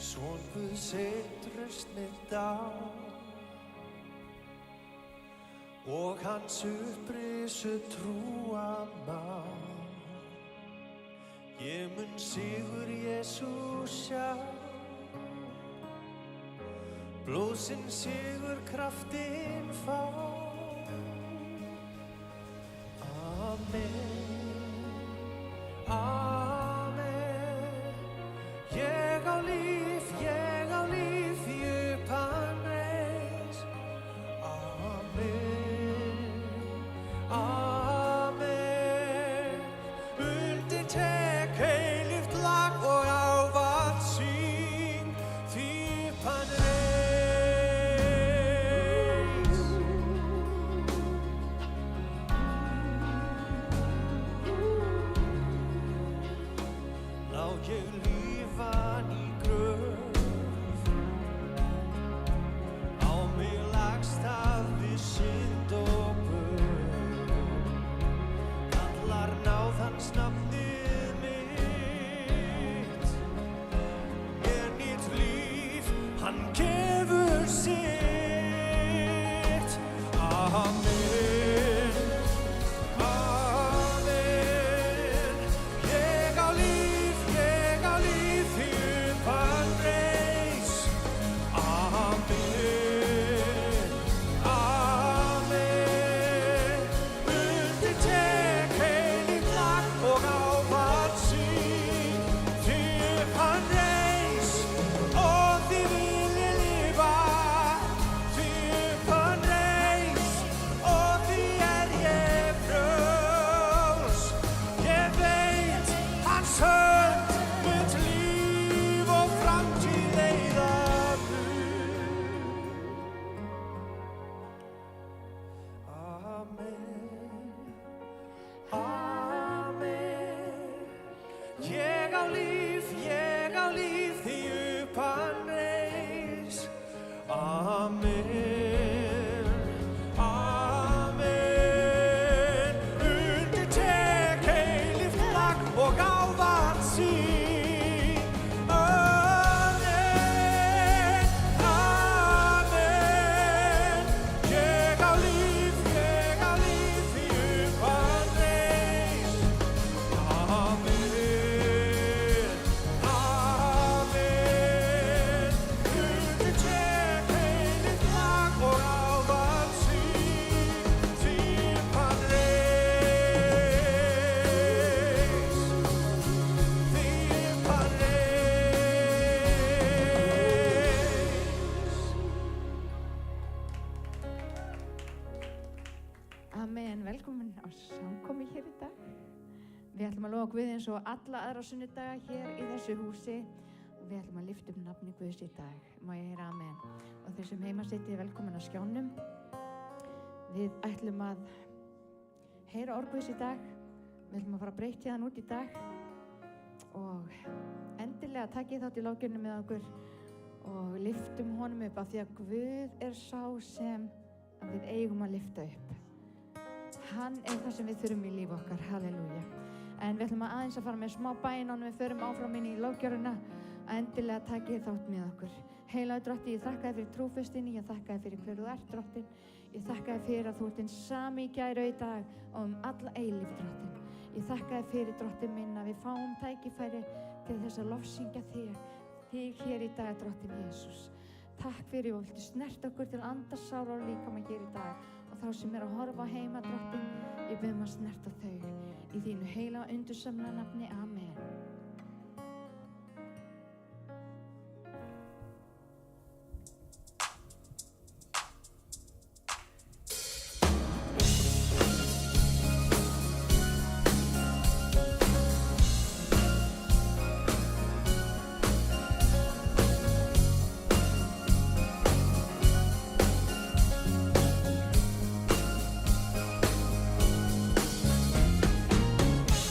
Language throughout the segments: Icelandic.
Son Guðs eitraustnir á og hans upprisu trúa má. Ég mun sigur Jesús sjá, blóðsinn sigur kraftinn fá. Amen, amen. Ég á líf því upp hann reis. Amen, amen. Undir tek heilíft lag og ávallt syng því upp hann reis. Lá ég lífan í gröf, á mig lagst hafði synd og böl. Kallar náð hans nafnið mitt, mér nýtt líf, hann gefur sitt. Amen, amen. Ég á líf því upp hann reis. Amen, amen. Undir tek heilíft lag og ávallt syng því upp hann reis. Og því vil ég lifa, því upp hann reis. Og því ég frjáls. Ég veit hans hönd mitt líf og framtíð leiða mun. Amen, amen. Ég á líf því upp hann reis. Amen, amen. Undir tek heilíft lag og ávallt syng. Amen, amen. Ég á líf því upp hann reis. Amen, amen. Undir tek heilíft lag og ávallt syng því upp hann reis. Því upp hann reis. Amen, velkomin á samkomi hér í dag. Við ætlum að lofa Guði eins og alla aðra sunnudaga hér í þessu húsi og við ætlum að lyfta upp nafni Guðs í dag. Má ég heyra amen. Og þeir sem heima sitja velkomin að skjánum. Við ætlum að heyra orð Guðs í dag. Við ætlum að fara að breyta hann út í dag og endilega takið þátt í lágjörnum með okkur og lyftum honum upp af því að Guð sá sem við eigum að lyfta upp. Hann það sem við þurfum í líf okkar, halleluja. En við ætlum aðeins að fara með smá bæn og við förum áfram inn í lágjöruna að endilega takið þátt með okkur. Heilagur Drottinn, ég þakka þér fyrir trúfestinni, ég þakka þér fyrir hver þú ert, Drottinn. Ég þakka þér fyrir að þú ert hinn sami í gær og í dag og alla eilífð, Drottinn. Ég þakka þér fyrir, Drottinn minn, að við fáum tækifæri til þess að lofsyngja þig hér í dag, Drottinn Jesús. Takk fyrir og viltu snert okkur til andasára og líkama hér í dag og þá sem að horfa heima, Drottinn, ég bið að snerta þau í þínu heila og undursamlega nafni, amen.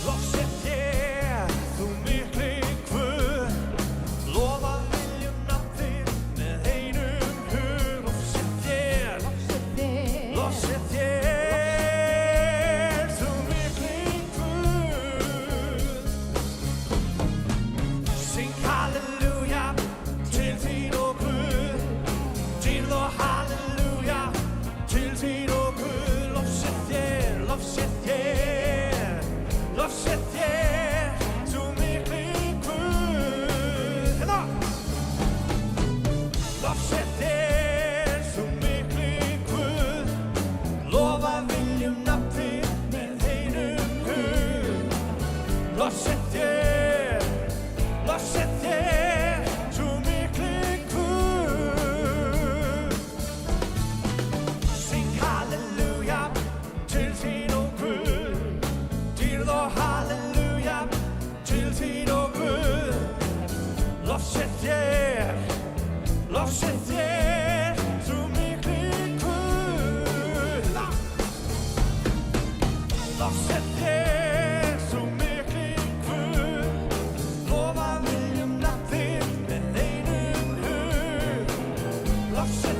Loksins ég Lo sé,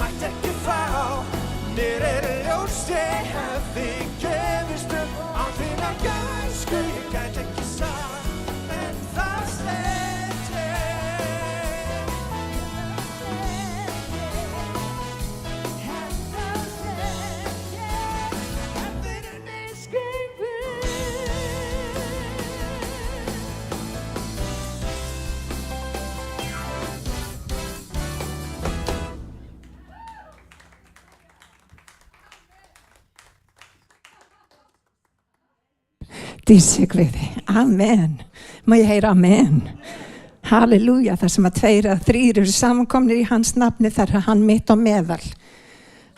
mætti ekki fá. Mér ljóst ég hefði gefist upp án þínar gæsku. Ég gæti ekki sagt, en það stend ég. Hefðir misgengur. Dísi Guði, amen. Má ég heyra amen? Halleluja, þar sem að 2 eða 3 eru samankomnir í hans nafni, þar er hann mitt á meðal.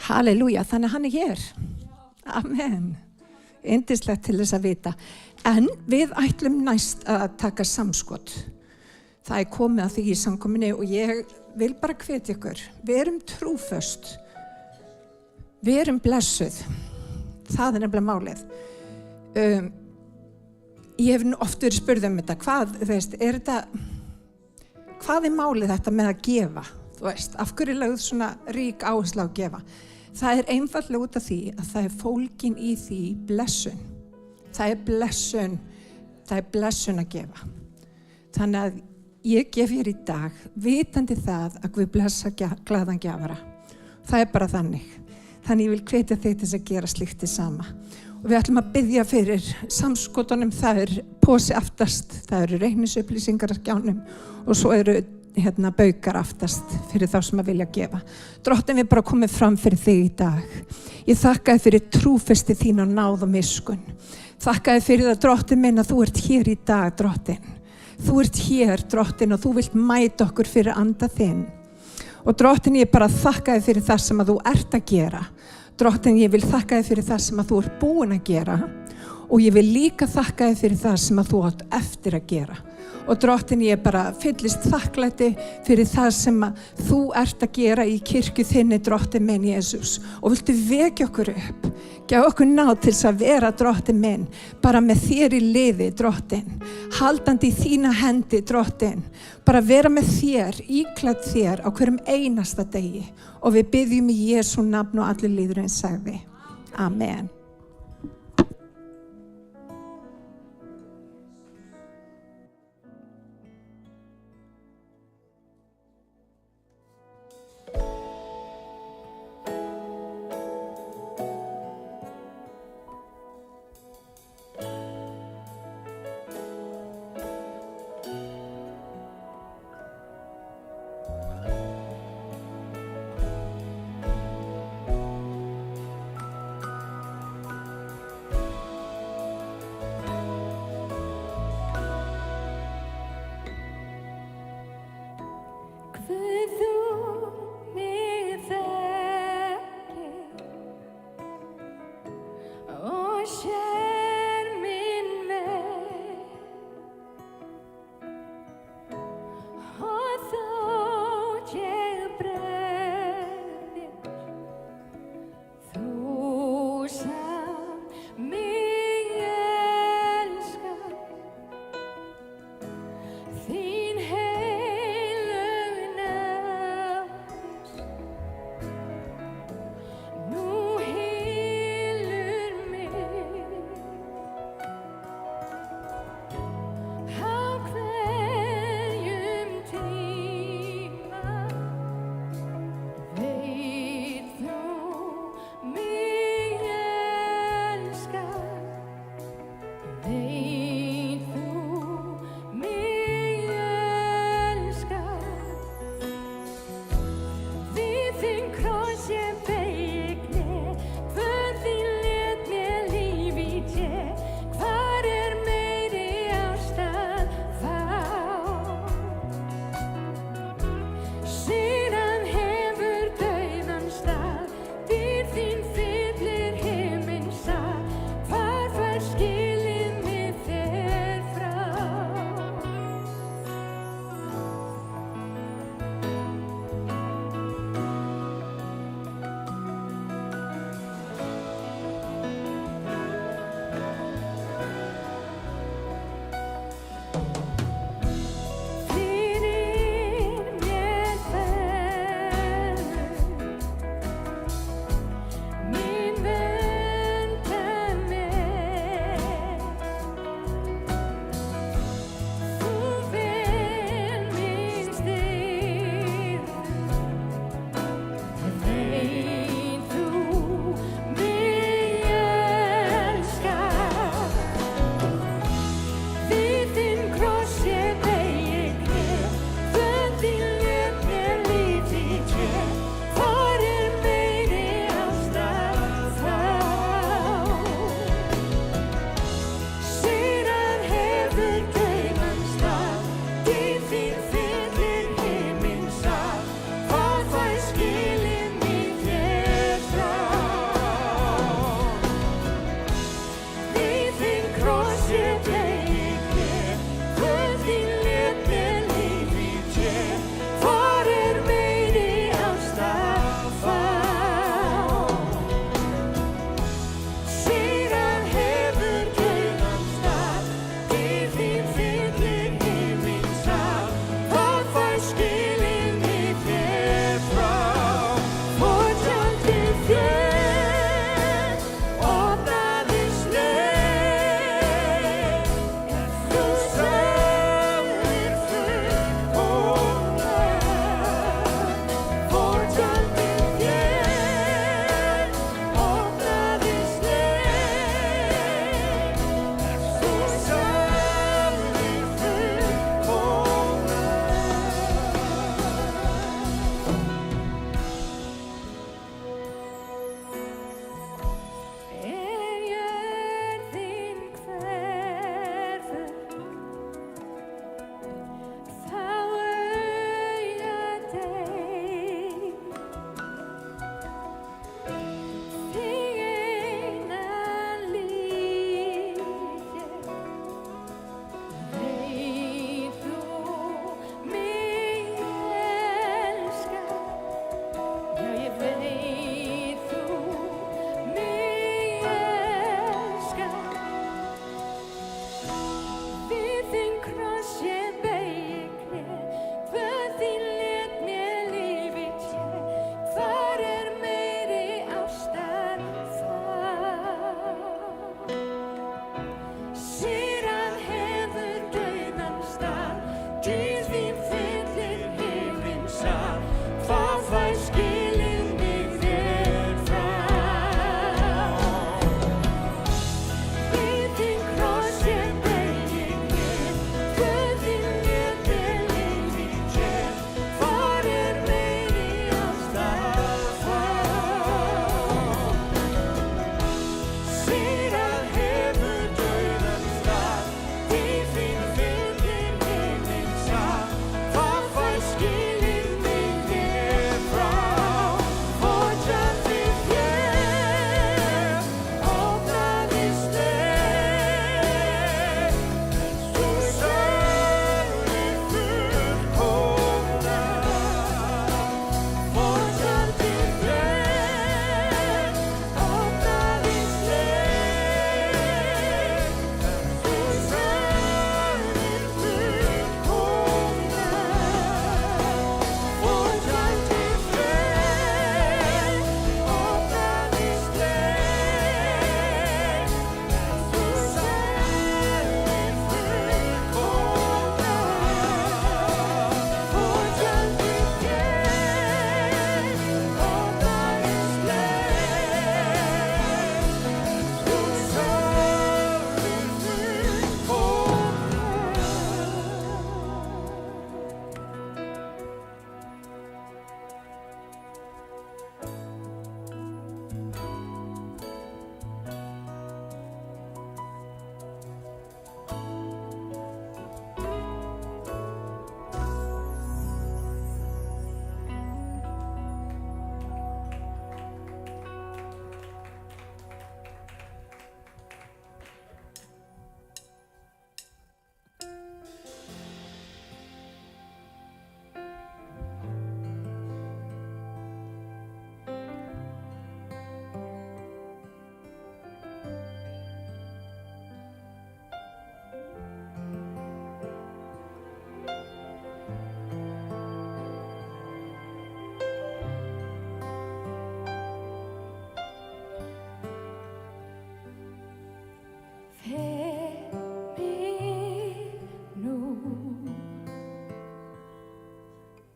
Halleluja, þannig hann er hér. Amen. Yndislegt til þess að vita. En við ætlum næst að taka samskot. Það er komið að því í samkominni og ég vil bara hvetja ykkur. Við erum trúföst. Við erum blessuð. Það er nefnilega málið. Ég hef oft verið spurð þetta, hvað er málið þetta með að gefa? Þú veist, af hverju er lögð svona rík áhersla á að gefa? Það er einfaldlega út af því að það er fólgin í því blessun. Það er blessun að gefa. Þannig að ég gef hér í dag vitandi það að Guð blessa glaðan gjafara. Það er bara þannig. Þannig ég vil hvetja þig til þess að gera slíkt hið sama. Og við ætlum að biðja fyrir samskotunum, það er posi aftast, það eru reikningsupplýsingar á skjánum og svo eru baukar aftast fyrir þá sem að vilja gefa. Drottinn, við bara komum fram fyrir þig í dag. Ég þakka þér fyrir trúfesti þín og náð og miskun. Þakka þér fyrir það, Drottinn minn, að þú ert hér í dag, Drottinn. Þú ert hér, Drottinn, og þú vilt mæta okkur fyrir anda þinn. Og Drottinn, ég bara þakka þér fyrir það sem að þú ert að gera. Drottinn, ég vil þakka þér fyrir það sem að þú ert búin að gera og ég vil líka þakka þér fyrir það sem að þú átt eftir að gera. Og Drottinn, ég bara fyllist þakklæti fyrir það sem að þú ert að gera í kirkju þinni, Drottinn minn Jesús. Og viltu vekja okkur upp, gjá okkur náð til þess að vera, Drottinn minn, bara með þér í liði, Drottinn, haldandi í þína hendi, Drottinn, bara vera með þér, íklædd þér á hverjum einasta degi. Og við biðjum í Jesú nafn og allir líðurinn sagði. Amen.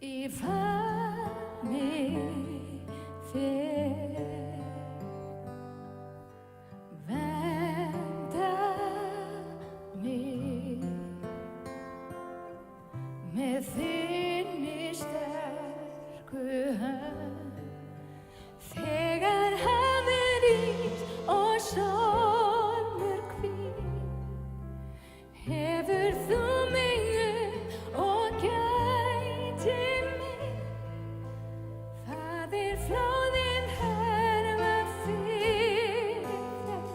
í famni þér. Vernda mig með þinni sterku hönd. Þegar hafið rís og stormur hvíl, hefur þú mig og gætir mig. Faðir flóðin herfa fyrir þér.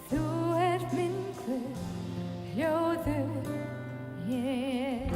Þú ert minn Guð, hljóður ég.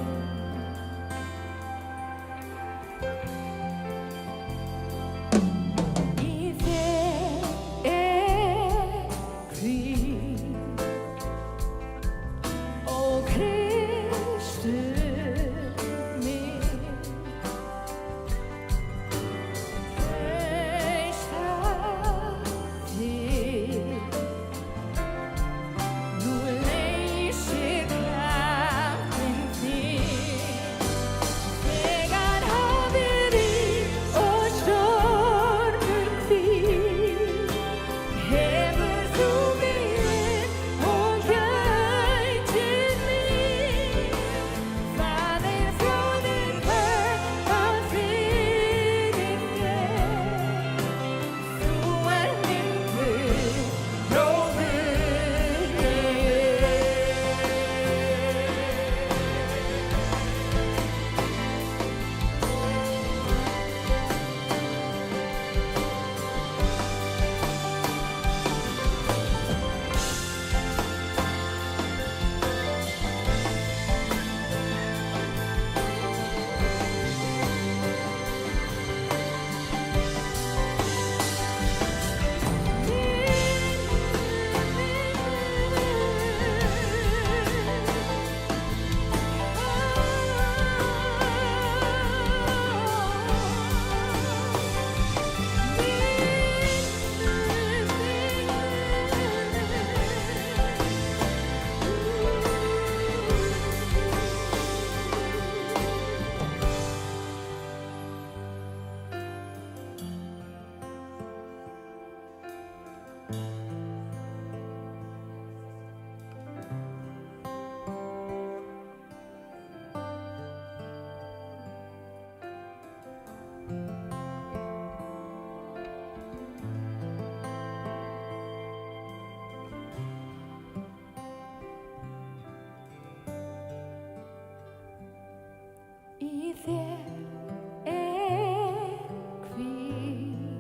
Í þér hvíl,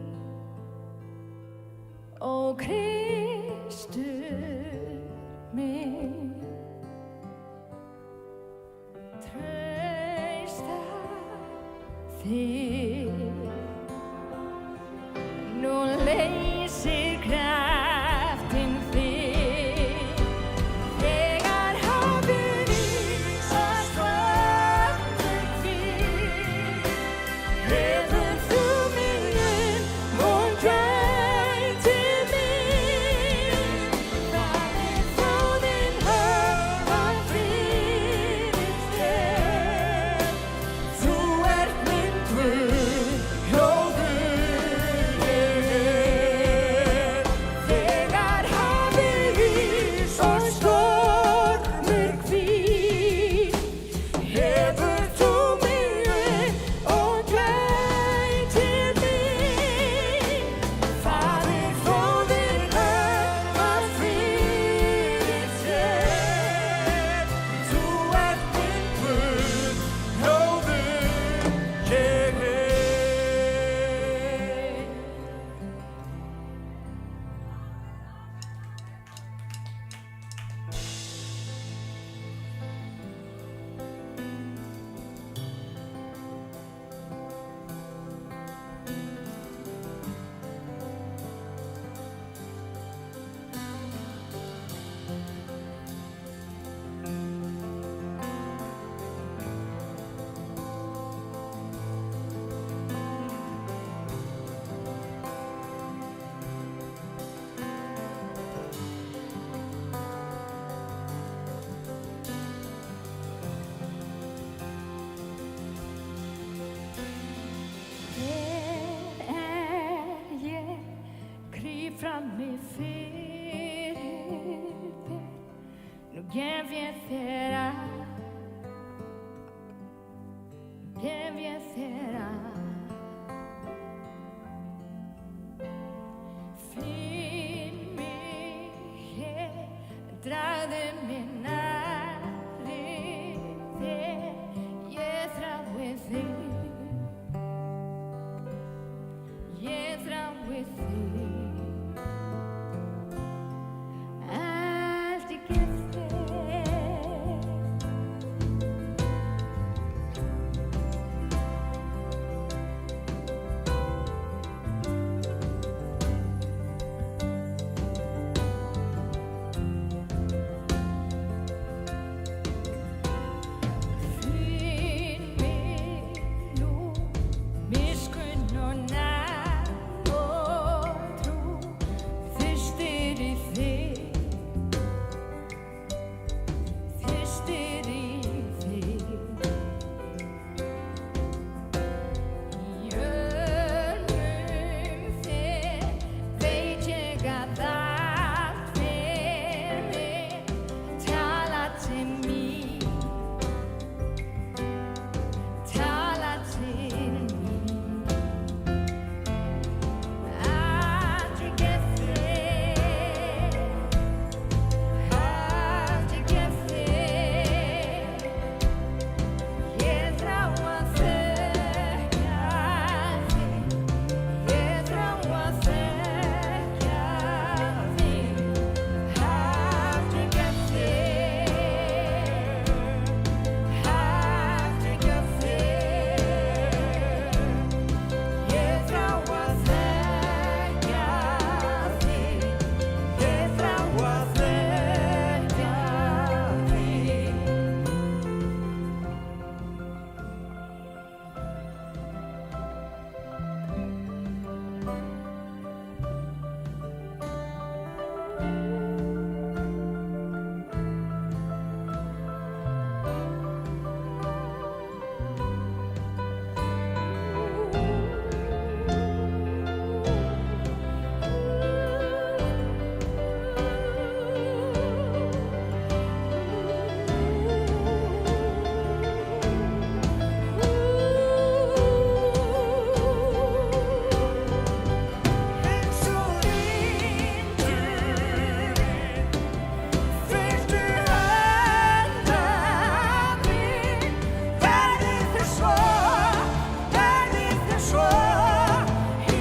ó Kristur minn. Trausta þig, nú leysir kraftinn þig. Þegar hafið rís og stormur hvíl, hefur þú mig og gætir mig. Faðir flóðin herfa fyrir þér. Þú ert minn Guð, hljóður ég. ég þér að. Finn mig hér, dragðu mig nærri þér, ég þrái þig, ég þrái þig. Allt ég gef þér. Finn mig nú, miskunn og næm og trú, fyrstir í þig, fyrstir í þig. Í örmum þér veit ég að allt fer mér, tala til mín, tala til mín. Allt ég gef þér, allt ég gef þér, ég þrá að þekkja þig, ég þrá að þekkja þig. Allt ég gef þér, allt ég gef þér, ég þrá að þekkja þig, ég þrá að þekkja þig. Eins og vindurinn fylgdu handa mín, verði þér svo í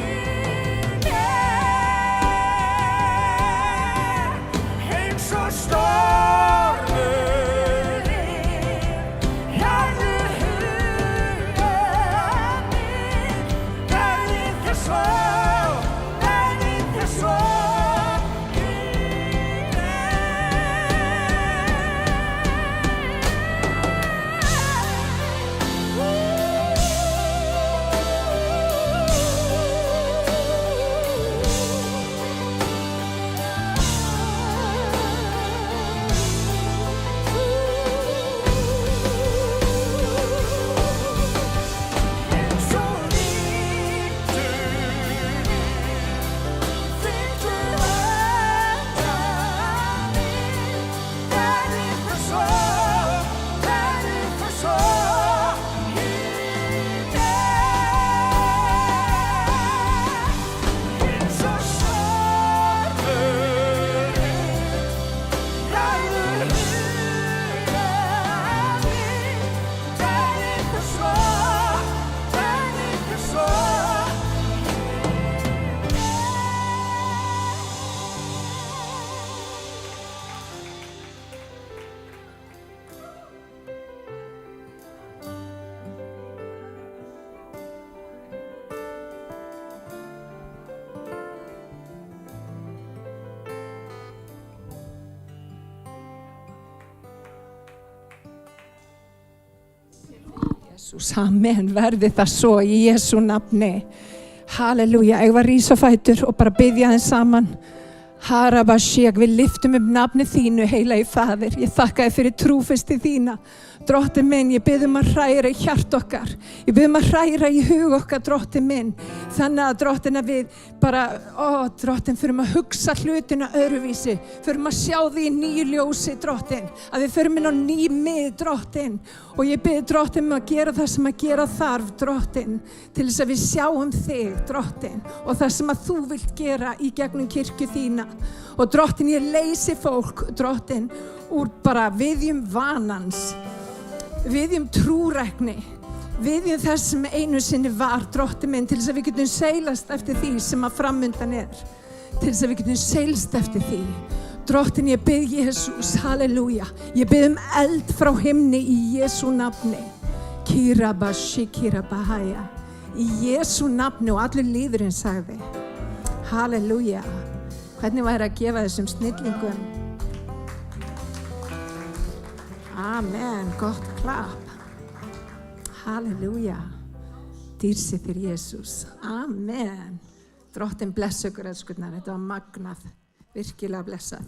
mér. Eins og stormurinn hafði huga minn, verði þér svo í Eins og vindurinn fylgdu handa mín, verði þér svo í mér. Eins og stormurinn hafði huga minn, verði þér svo Jesús, amen, verði það svo í Jesú nafni. Halleluja, ég var rísa fætur og bara biðja þeim saman. Harabashek, við lyftum upp nafni þínu, heilagi Faðir. Ég þakka þér fyrir trúfesti þína. Drottinn minn, ég bið að hræra í hjart okkar. Ég bið að hræra í hug okkar, drottinn minn. Þannig að drottinn að við bara, drottinn, förum að hugsa hlutina öðruvísi. Förum að sjá því í nýju ljósi, drottinn. Að við förum inn á ný mið, drottinn. Og ég bið drottinn að gera það sem að gera þarf, drottinn. Til þess að við sjáum þig, drottinn. Og það sem að þú vilt gera í gegnum kirkju þína. Og drottinn, ég leysi fólk, drottinn, úr bara viðjum vanans. Viðjum trúrækni, viðjum þess sem einu sinni var, drottinn minn, til þess að við getum seilast eftir því sem að framundan til þess að við getum seilst eftir því. Drottinn, ég bið Jesús, halleluja, ég bið eld frá himni í Jesú nafni. Kirabashikirabahaya, í Jesú nafni, og allur líðurinn sagði, halleluja. Hvernig væri að gefa þessum snillingum? Amen, gott klapp. Halleluja. Dýrsi fyrir Jesús. Amen. Drottinn bless ykkur, elskurnar. Þetta var magnað. Virkilega blessað.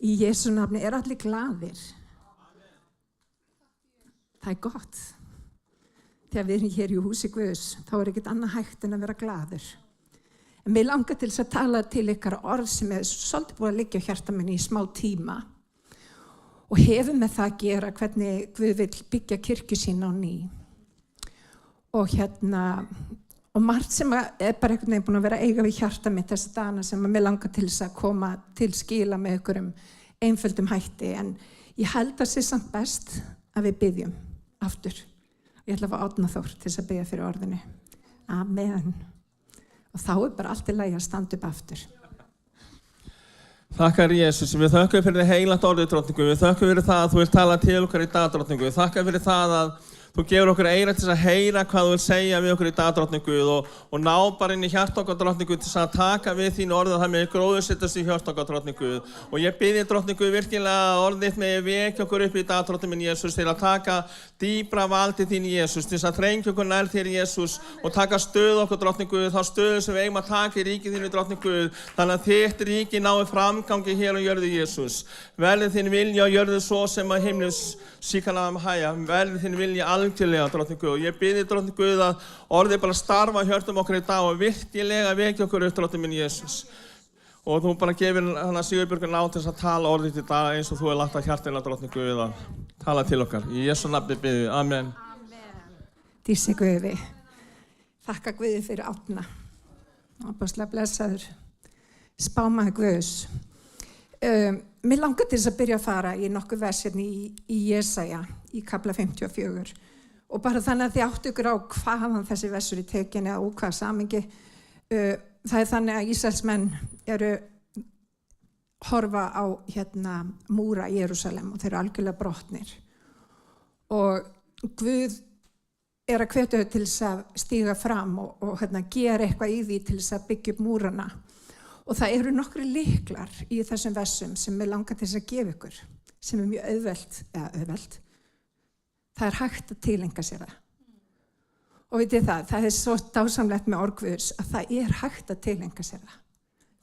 Í Jesú nafni allir glaðir. Það gott. Þegar við erum hér í húsi Guðs, þá ekkert annað hægt en að vera glaður. En mig langar til þess að tala til ykkar orð sem svolítið búið að liggja á hjarta minni í smá tíma. Og hefur með það að gera hvernig Guð vill byggja kirkju sína á ný. Og margt sem bara einhvern veginn búin að vera eiga við hjarta mitt þessa dagana sem að mig langar til þess að koma til skila með einhverjum einföldum hætti. En ég held að sé samt best að við byggjum aftur. Ég ætla að fá Árna Þór til þess að biðja fyrir orðinu. Amen. Og þá bara allt í lagi að standa upp aftur. Þakkar Jesús, við þökkum fyrir heilagt orðið, drottningu, við þökkum fyrir það að þú vilt tala til okkar í dag, drottningu, við þakkar fyrir það að þú gefur okkur eyra til að heyra hvað þú vilt segja við okkur í dag, drottningu, og ná bara inn í hjart okkar, drottningu, til að taka við þínu orðið og það með gróðursetjast í hjart okkar, drottningu. Og ég bið þig, drottningu, virkilega að orðið þitt með vekja okkur upp í dag, drottningu minn Jesús, til að taka dýpra valdi þín Jesús, til að þrengja okkur nær þér Jesús og taka stöðu okkur, drottningu, þá stöðu sem við eigum að taka í ríkið þínu, drottningu, þannig að þitt ríki nái framgangi hér á jörðu Jesús. Verði þín vilja á jörðu svo sem að himnus síkanaðum hæja, verði þín vilja algjörlega, drottningu, og ég bið þig, drottningu, að orðið bara starfa hjörtum okkur í dag og virkilega vekja okkur upp, drottning minn Jesús. Og þú bara gefur hana Sigurbjörgu ná til þess að tala orðið í dag eins og þú lagt að hjartina, drottningu, að tala til okkar. Í Jesú nafni bið við. Amen. Dýrsi Guði, þakka Guði fyrir Árna. Ábúðslega blessaður. Spámaður Guðs. Mér langar til þess að byrja að fara í nokkuð vers hérna í Jesaja, í kafla 54. Og bara þannig að þið áttu ykkur á hvaðan þessi versur í tekin eða úr hvaða samhengi. Það þannig að Ísraelsmenn horfa á múra í Jerúsalem og þeir eru algjörlega brotnir. Og Guð að hvetja þau til þess að stíga fram og gera eitthvað í því til þess að byggja upp múrana. Og það eru nokkri lyklar í þessum versum sem mig langar til þess að gefa ykkur, sem mjög auðvelt. Það hægt að tileinka sér það. Og vitið það svo dásamlegt með orð Guðs að það hægt að tileinka sér það.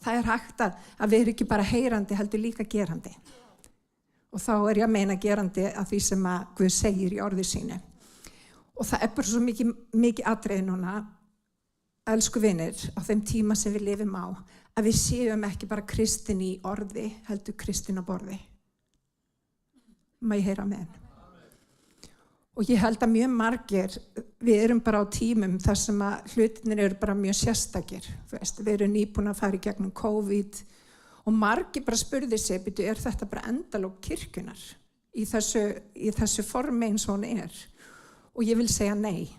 Það hægt að vera ekki bara heyrandi, heldur líka gerandi. Og þá ég að meina gerandi að því sem að Guð segir í orði sínu. Og það bara svo mikið atriði núna, elsku vinir, á þeim tíma sem við lifum á, að við séum ekki bara kristin í orði, heldur kristin á borði. Má ég heyra með henn? Og ég held að mjög margir, við erum bara á tímum þar sem að hlutinir eru bara mjög sérstakir. Við erum nýbúin að fara í gegnum COVID og margir bara spurði sig, þetta bara endalók kirkjunar í þessu formi eins og hún er? Og ég vil segja nei.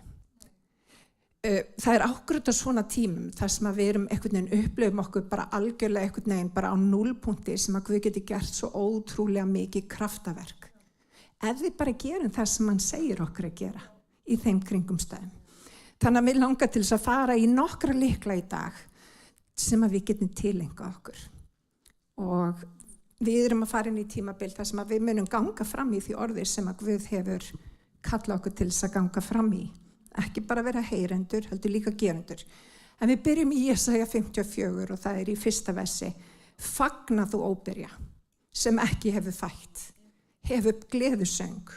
Það ákvörðt á svona tímum þar sem að við erum einhvern veginn upplifum okkur bara algjörlega einhvern veginn bara á núllpunkti sem að Guð geti gert svo ótrúlega mikið kraftaverk. Ef við bara gerum það sem hann segir okkur að gera í þeim kringumstæðum. Þannig að við langar til þess að fara í nokkra lykla í dag sem að við getum tileinkað okkur. Og við erum að fara inn í tímabil þar sem að við munum ganga fram í því orði sem að Guð hefur kallað okkur til þess að ganga fram í. Ekki bara vera heyrendur, heldur líka gerendur. En við byrjum í Jesaja 54 og það í fyrsta versi. Fagna þú óbyrja, sem ekki hefur fætt. Hef upp gleðusöng,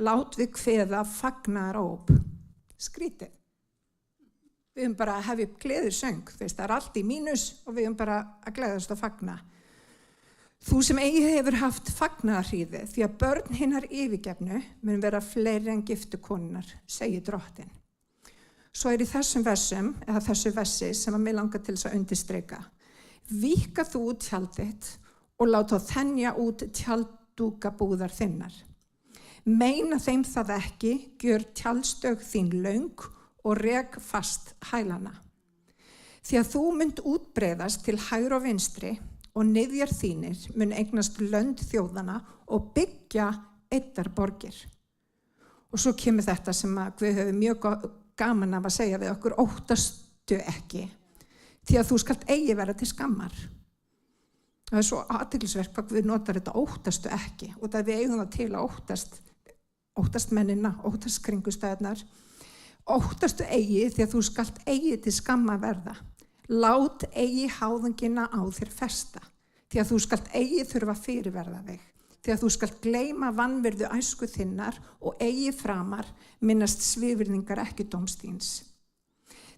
lát við kveða fagnaðaróp. Skrítið. Við höfum bara að hefja upp gleðusöng, það er allt í mínus og við höfum bara að gleðast og fagna. Þú sem eigi hefur haft fagnaðarhríði, því að börn hinnar yfirgefnu mun vera fleiri en giftu konunnar, segir Drottinn. Svo í þessum versum, eða þessu versi sem að mig langar til þess að undirstrika. Víkka þú út tjaldið og láta þenja út tjalddúkabúðar þinnar. Meina þeim það ekki, gjör tjaldstög þín löng og rek fast hælana. Því að þú munt útbreiðast til hægri og vinstri og niðjar þínir mun eignast lönd þjóðana og byggja eittar borgir. Og svo kemur þetta sem að við höfum mjög gaman af að segja við okkur, óttastu ekki, því að þú skalt eigi vera til skammar. Það er svo athyglisvert hvað við notar þetta óttastu ekki, og það við eigum það til að óttast mennina, óttast kringustæðnar. Óttastu eigi því að þú skalt eigi til skamma verða. Lát eigi háðungina á þér festa, því að þú skalt eigi þurfa fyrirverða þig. Því að þú skalt gleyma vanvirðu æsku þinnar og eigi framar minnast svifirðingar ekki dóms þíns.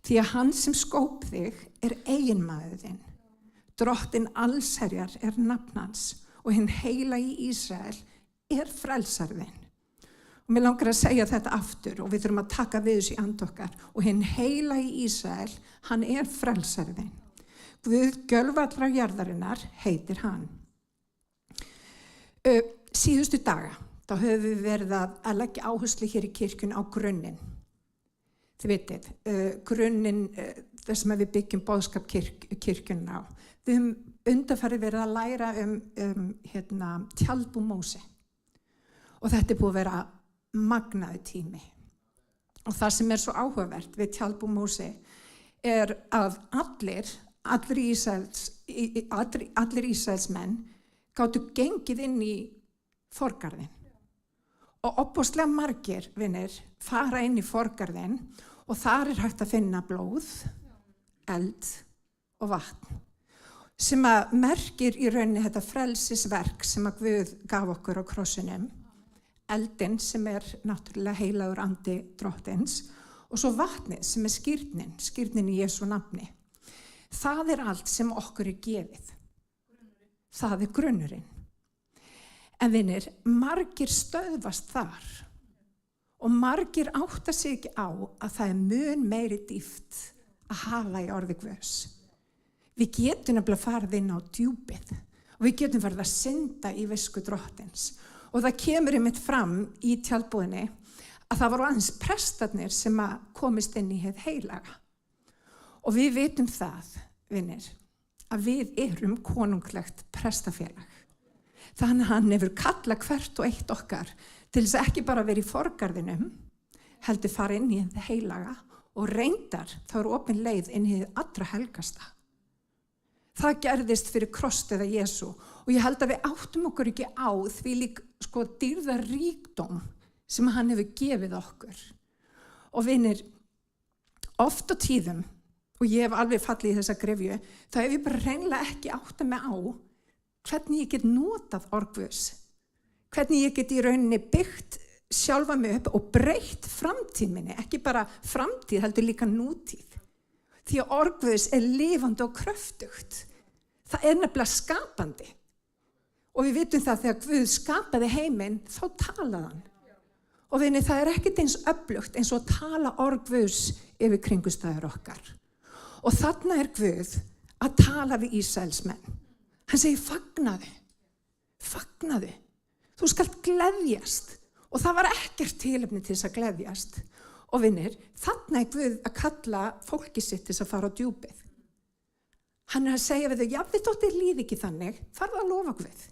Því að hann sem skóp þig er eiginmaður þinn. Drottinn allsherjar er nafn hans og hinn heilagi Ísrael er frelsar þinn. Og mér langar að segja þetta aftur og við þurfum að taka við þessu í and okkar. Og hinn heilagi Ísrael, hann er frelsar þinn. Guð gjölvallra jarðarinnar heitir hann. Síðustu daga, þá höfum við verið að leggja áherslu hér í kirkjun á grunninn. Þið vitið, grunninn, þess að við byggjum boðskap kirkjun á. Við höfum undanfarið verið að læra tjaldbú Móse. Og þetta er búið að vera magnaður tími. Og það sem er svo áhugavert við tjaldbú Móse er að allir Ísraelsmenn gátu gengið inn í forgarðinn. Og opbóðslega margir vinir fara inn í forgarðinn og þar er hægt að finna blóð, eld og vatn. Sem að merkir í rauninni þetta frelsisverk sem að Guð gaf okkur á krossinum. Eldin sem er náttúrulega heilagur andi Drottins og svo vatnið sem er skírnin í Jesú nafni. Það er allt sem okkur er gefið. Það er grunnurinn. En vinir, margir stöðvast þar og margir átta sig ekki á að það er mun meiri dýpt að hafa í orði Guðs. Við getum nefnilega farið inn á djúpið og við getum farið að synda í visku Drottins. Og það kemur einmitt fram í tjaldbúðinni að það voru aðeins prestarnir sem að komist inn í hið heilaga. Og við vitum það, vinir, að við erum konunglegt prestafélag. Þannig að hann hefur kallað hvert og eitt okkar til þess að ekki bara vera í forgarðinum, heldur fara inn í hið heilaga og reyndar þá er opin leið inn í hið allra helgasta. Það gerðist fyrir krossdauða Jesú og ég held að við áttum okkur ekki á því lík dýrða ríkdóm sem hann hefur gefið okkur. Og vinir, oft á tíðum, og ég hef alveg fallið í þessa grefju, þá hef ég bara hreinlega ekki áttað mig á hvernig ég get notað orð Guðs. Hvernig ég get í rauninni byggt sjálfa mig upp og breytt framtíð minni, ekki bara framtíð, heldur líka nútíð. Því að orð Guðs er lifandi og kröftugt. Það er nefnilega skapandi. Og við vitum það þegar Guð skapaði heiminn, þá talaði hann. Og vinni, það er ekkert eins öflugt eins og að tala orð Guðs yfir kringustæður okkar. Og þarna er Guð að tala við Ísraelsmenn. Hann segir fagnaðu, þú skalt gleðjast. Og það var ekkert tilefni til þess að gleðjast. Og vinir, þarna er Guð að kalla fólki sitt til þess að fara á djúpið. Hann er að segja við þau, jafnvel þótt þér líði ekki þannig, farðu að lofa Guð.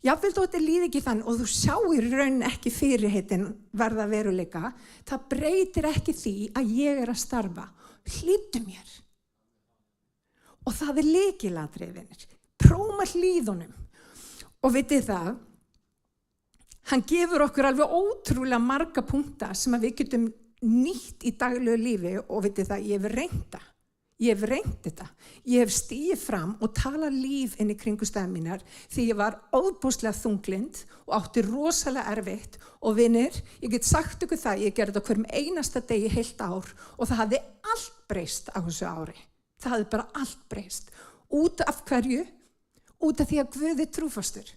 Jafnvel þótt þér líði ekki þannig og þú sjáir í rauninni ekki fyrirheitin verða veruleika, það breytir ekki því að ég er að starfa. Hlýddu mér. Og það er lykilatriði, vinir. Prófa hlýðunum. Og vitið það, hann gefur okkur alveg ótrúlega marga punkta sem að við getum nýtt í daglegu lífi og vitið það, ég hef reynda. Ég hef reynt þetta. Ég hef stigið fram og talað líf inn í kringumstæður mínar því ég var ofboðslega þunglynd og átti rosalega erfitt og vinir, ég get sagt ykkur það, ég gerði þetta hverjum einasta degi heilt ár og það hafði allt breyst á þessu ári. Það hafði bara allt breyst. Út af hverju? Út af því að Guð er trúfastur.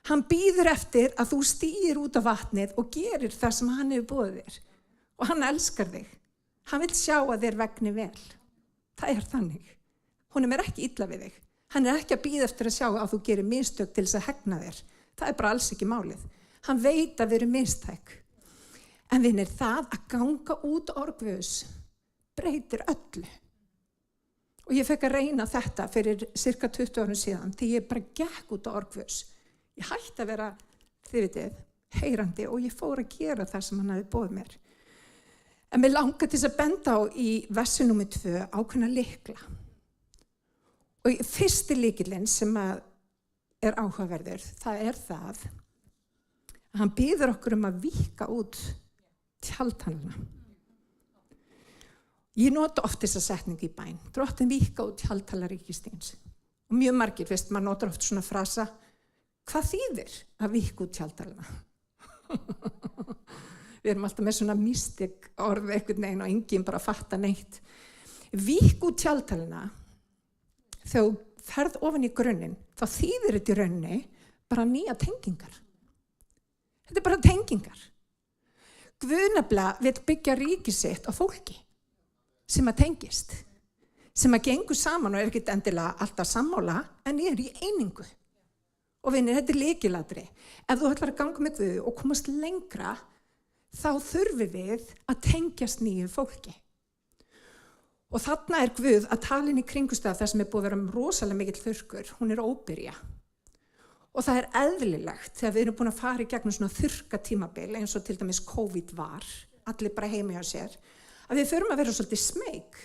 Hann bíður eftir að þú stígir út af vatnið og gerir það sem hann hefur boðið þér. Og hann elskar þig. Hann vil sjá að þér vegni vel. Það er þannig. Honum er ekki illa við þig. Hann er ekki að bíða eftir að sjá að þú gerir mistök til þess að hegna þér. Það er bara alls ekki málið. Hann veit að við erum mistæk. En vinir, það að ganga út orð Guðs breytir öllu. Og ég fekk að reyna þetta fyrir cirka 20 árum síðan því ég bara gekk út orð Guðs. Ég hætti að vera, þið vitið, heyrandi og ég fór að gera það sem hann hafi boðið mér. En mér langar til að benda á í versi númer 2 ákveðna lykla. Og fyrsti lykillinn sem er áhugaverður, það er það að hann biður okkur að víkka út tjaldhalana. Ég nota oft þessa setningu í bæn. Drottinn víkka út tjaldhala ríkisins. Og mjög margir, maður notar oft svona frasa, hvað þýðir að víkka út tjaldhalana? Við erum alltaf með svona mystik orð einhvern veginn og enginn bara fatta neitt. Víkka út tjaldhalana, þegar þú ferð ofan í grunninn, þá þýðir þetta í rauninni bara nýja tengingar. Þetta er bara tengingar. Guð nefnilega vill byggja ríki sitt á fólki sem að tengist, sem að gengur saman og er ekkert endilega alltaf sammála, en er í einingu. Og vinir, þetta er lykilatriði. Ef þú ætlar að ganga með Guð og komast lengra, þá þurfum við að tengjast nýju fólki. Og þarna er Guð að tala inn í kringumstæður þar sem er búið að vera rosalega mikill þurrkur. Hún er óbyrja. Og það er eðlilegt þegar við erum búin að fara í gegnum svona þurrka tímabil eins og til dæmis COVID var, allir bara heima hjá sér, að við förum að vera svolítið smeyk.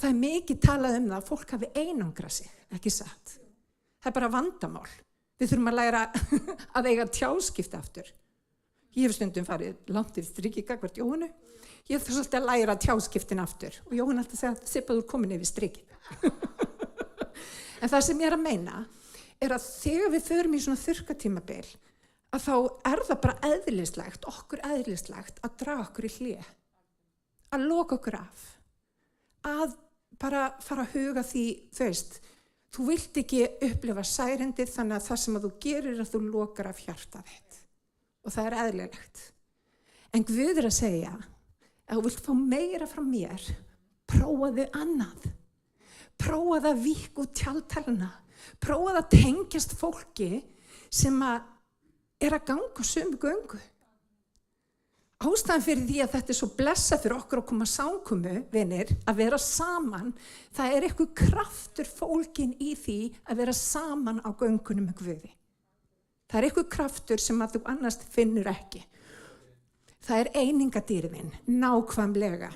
Það er mikið talað um það að fólk hafi einangrað sig, ekki satt. Það er bara vandamál. Við þurfum að læra að eiga tjáskipti aftur. Ég hef stundum farið langt yfir strikið gagnvart Jóhannu. Ég þarf svolítið að læra tjáskiptin aftur. Og Jóhann alltaf segja að Sippa, þú er komin yfir strikið. En það sem ég er að meina er að þegar við förum í svona þurrkatímabil, að þá er það bara eðlislegt, okkur eðlislegt að draga okkur í hlé. Að loka okkur af. Að bara fara að huga því, þú vilt ekki upplifa særindið þannig að það sem að þú gerir er að þú lokar af hjartað þitt. Og það er eðlilegt. En Guð er að segja, ef þú vilt fá meira frá mér, prófaðu annað. Prófaðu að víkka út tjaldhalana. Prófaðu að tengjast fólki sem er að ganga sömu göngu. Ástæðan fyrir því að þetta er svo blessað fyrir okkur að koma samkomu, vinir, að vera saman, það er eitthvað kraftur fólkin í því að vera saman á göngunum með Guði. Það er eitthvað kraftur sem að þú annars finnur ekki. Það er einingadýrðin, nákvæmlega.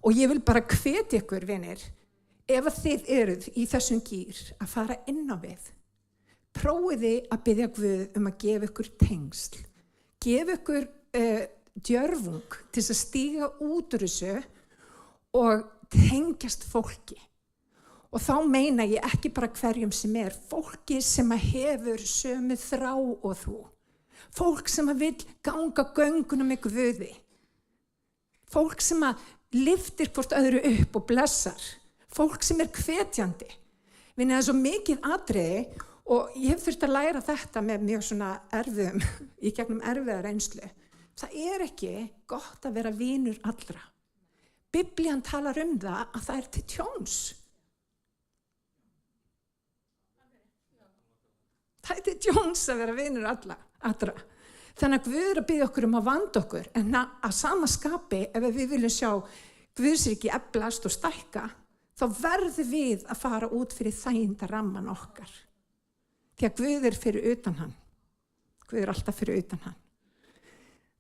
Og ég vil bara hvetja ykkur, vinir, ef að þið eruð í þessum gír að fara inn á við, prófiði að biðja Guð að gefa ykkur tengsl, gefa ykkur djörfung til að stíga út úr þessu og tengjast fólki. Og þá meina ég ekki bara hverjum sem er, fólki sem hefur sömu þrá og þú. Fólk sem vill ganga göngunum með Guði. Fólk sem lyftir hvort öðru upp og blessar. Fólk sem er hvetjandi. Það er svo mikið atriði og ég hef þurft að læra þetta með mjög svona erfiðum, í gegnum erfiða reynslu. Það er ekki gott að vera vinur allra. Biblían talar um það að það er til tjóns. Það er til tjóns að vera vinur allra. Þannig að Guð er að biðja okkur að vanda okkur, en að sama skapi, ef við viljum sjá Guðsríki eflast og stækka, þá verðum við að fara út fyrir þægindaramman okkar. Því að Guð er fyrir utan hann. Guð er alltaf fyrir utan hann.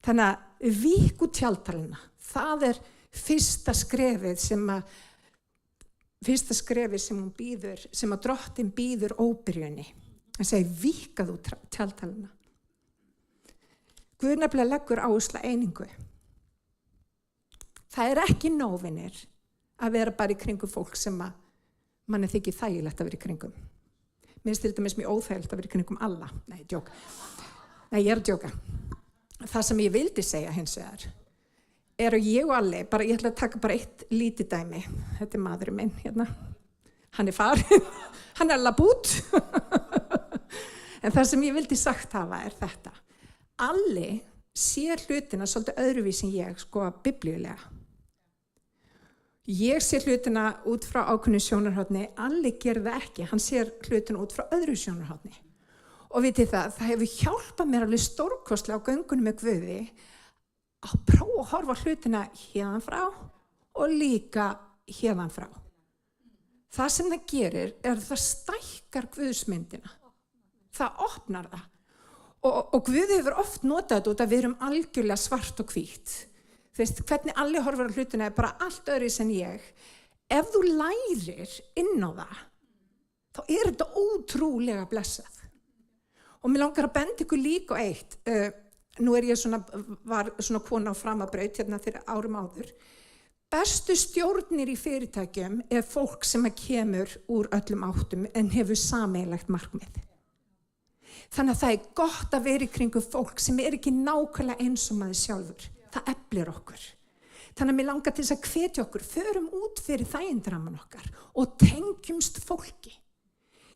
Þannig að víkka út tjaldhalana, það er fyrsta skrefið sem hún býður, sem að Drottinn býður óbyrjunni. Hann segir, víkkaðu út tjaldhalana. Guð nefnilega leggur áherslu á einingu. Það ekki nóvinir að vera bara í kringum fólk sem að manni þykir þægilegt að vera í kringum. Mér finnst til dæmis mjög óþægilegt að vera í kringum alla. Nei, djóka. Nei, ég að djóka. Það sem ég vildi segja hins vegar að ég og Alli, ég ætla að taka bara eitt lítið dæmi. Þetta maðurinn minn hérna. Hann farinn. Hann labút. En það sem ég vildi sagt hafa þetta. Alli sér hlutina svolítið öðruvísi en ég, biblíulega. Ég sé hlutina út frá ákveðnu sjónarhorni, Alli gerir það ekki, hann sér hlutina út frá öðru sjónarhorni. Og vitið það hefur hjálpað mér alveg stórkostlega á göngunum með Guði að prófa að horfa hlutina hérðan frá og líka hérðan frá. Það sem það gerir það stækkar Guðsmyndina. Það opnar það. Og Guði hefur oft notað þetta út að við erum algjörlega svart og hvít. Þú veist, hvernig Alli horfir á hlutina bara allt öðruvísi en ég. Ef þú lærir inn á það, þá þetta ótrúlega blessað. Og mér langar að benda ykkur líka á eitt. Nú ég var svona kona á framabraut hérna fyrir árum áður. Bestu stjórnir í fyrirtækjum fólk sem kemur úr öllum áttum en hefur sameiginlegt markmið. Þannig að það gott að vera í kringum fólk sem ekki nákvæmlega eins og maður sjálfur. Það eflir okkur. Þannig að mér langar til þess að hvetja okkur, förum út fyrir þægindraman okkar og tengjumst fólki.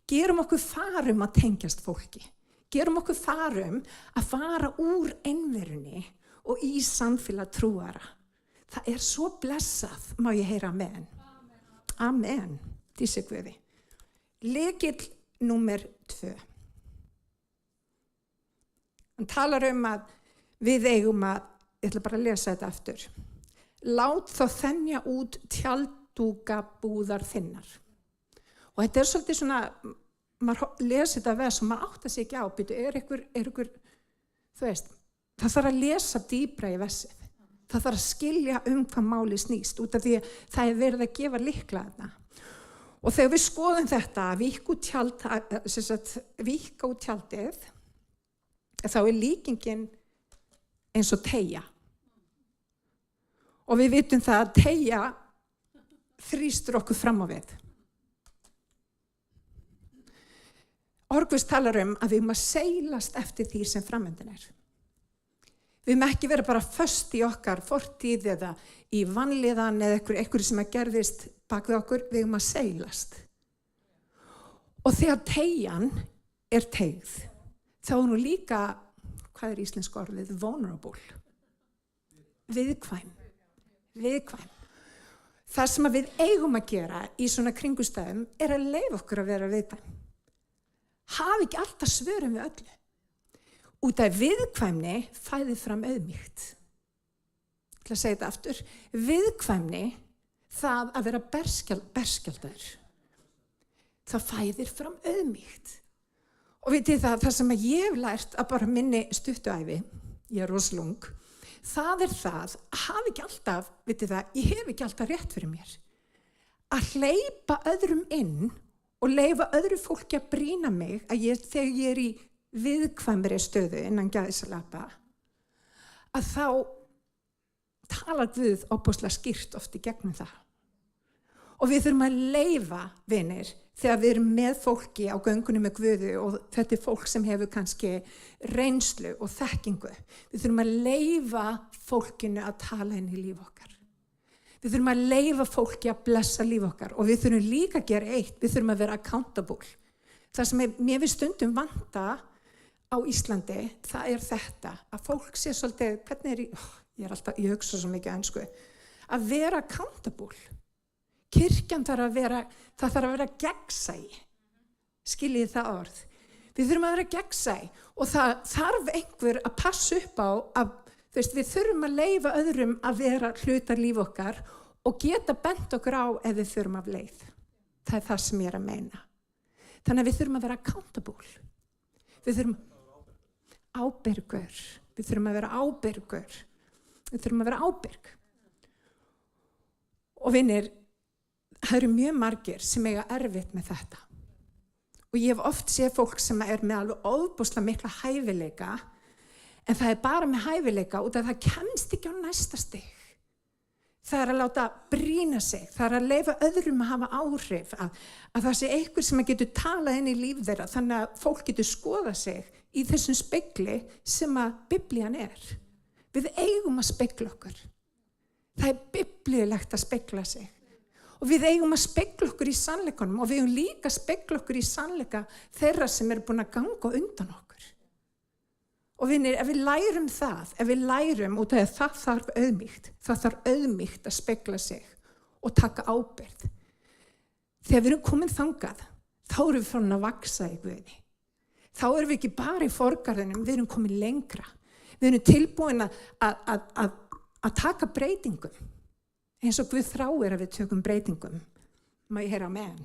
Gerum okkur farum að tengjast fólki. Gerum okkur farum að fara úr einverunni og í samfélag trúara. Það svo blessað, má ég heyra amen. Amen, dísi Guði. Lykill númer 2. Hann talar að við eigum að, ég ætla bara að lesa þetta aftur. Lát þá þenja út tjalddúkabúðar þinnar. Og þetta svolítið svona, maður lesi þetta vers og maður áttar sig ekki á, ykkur, þú veist, það þarf að lesa dýpra í versið. Það þarf að skilja hvað máli snýst, út af því að það verið að gefa lykla þarna. Og þegar við skoðum þetta, víkka út tjaldið, þá líkingin eins og teygja. Og við vitum það að teygja þrýstur okkur fram á við. Orgvist talar að við að seilast eftir því sem framöndan Við ekki vera bara föst í okkar fortíð eða í vanlíðan eða einhverju sem gerðist bak við okkur, við að seilast. Og þegar teygjan teygð, þá nú líka, hvað íslensku orðið, vulnerable. Viðkvæm. Það sem við eigum að gera í svona kringustæðum að leyfa okkur að vera viðkvæm. Hafi ekki alltaf svörum við öllu. Út af viðkvæmni fæðir fram auðmýkt. Ég ætla að segja þetta aftur. Viðkvæmni, það að vera berskjaldaður. Það fæðir fram auðmýkt. Og vitið það sem ég hef lært að bara minni stuttuæfi, ég roslung, það það, hafi ekki alltaf, vitið það, ég hef ekki alltaf rétt fyrir mér. Að hleypa öðrum inn og leyfa öðru fólki að brýna mig að þegar ég í viðkvæmri stöðu innan gæðisalapa, að þá talar Guð opaslega skýrt oft í gegnum það. Og við þurfum að leyfa, vinir, þegar við erum með fólki á göngunum með Guði og þetta fólk sem hefur kannski reynslu og þekkingu. Við þurfum að leyfa fólkinu að tala inn í líf okkar. Við þurfum að leyfa fólki að blessa líf okkar og við þurfum líka að gera eitt, við þurfum að vera accountable. Það sem mér við stundum vanta á Íslandi, það þetta, að fólk sé svolítið, hvernig ég hugsa svo mikið ensku, að vera accountable. Kirkjan þarf að vera gegnsæ, skiljið það orð. Við þurfum að vera gegnsæ og það þarf einhver að passa upp á að við þurfum að leyfa öðrum að vera hlutar líf okkar og geta bent okkur á ef við þurfum af leið. Það það sem ég að meina. Þannig að við þurfum að vera accountable. Við þurfum ábyrgur. Við þurfum að vera ábyrgur. Við þurfum að vera ábyrg. Og vinir, það eru mjög margir sem eiga erfitt með þetta. Og ég hef oft séð fólk sem með alveg ofboðslega mikla hæfileika, en það bara með hæfileika út af það kemst ekki á næsta stig. Það að láta brýna sig, það að leyfa öðrum að hafa áhrif, að það sé einhver sem getur talað inn í líf þeirra, þannig að fólk getur skoða sig í þessum spegli sem að Biblían er. Við eigum að spegla okkur. Það er biblíulegt að spegla sig. Og við eigum að spegla okkur í sannleikanum og við eigum líka að spegla okkur í sannleika þeirra sem eru búin að ganga undan okkur. Og vinir, ef við lærum það, út af það þarf auðmýkt, það þarf auðmýkt að spegla sig og taka ábyrgð. Þegar við erum komin þangað, þá erum við farin að vaxa í Guði. Þá erum við ekki bara í forgarðinum, við erum komin lengra. Við erum tilbúin að taka breytingum, eins og Guð þráir að við tökum breytingum. Má ég heyra amen?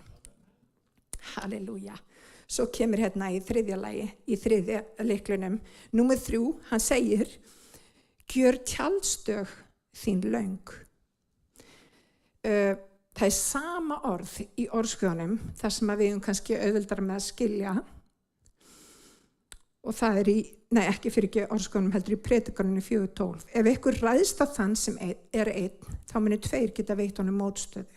Halleluja. Svo kemur hérna í þriðja lagi, í þriðja lyklunum, númer 3, hann segir, gjör tjaldstög þín löng. Það er sama orð í orðskjörnum, þar sem við erum kannski auðveldara með að skilja. Og það er ekki orðskjörnum, heldur í Predikarinu 4:12. Ef ykkur ræðst á þann sem er einn, þá munu 2 geta veitt honum mótstöðu.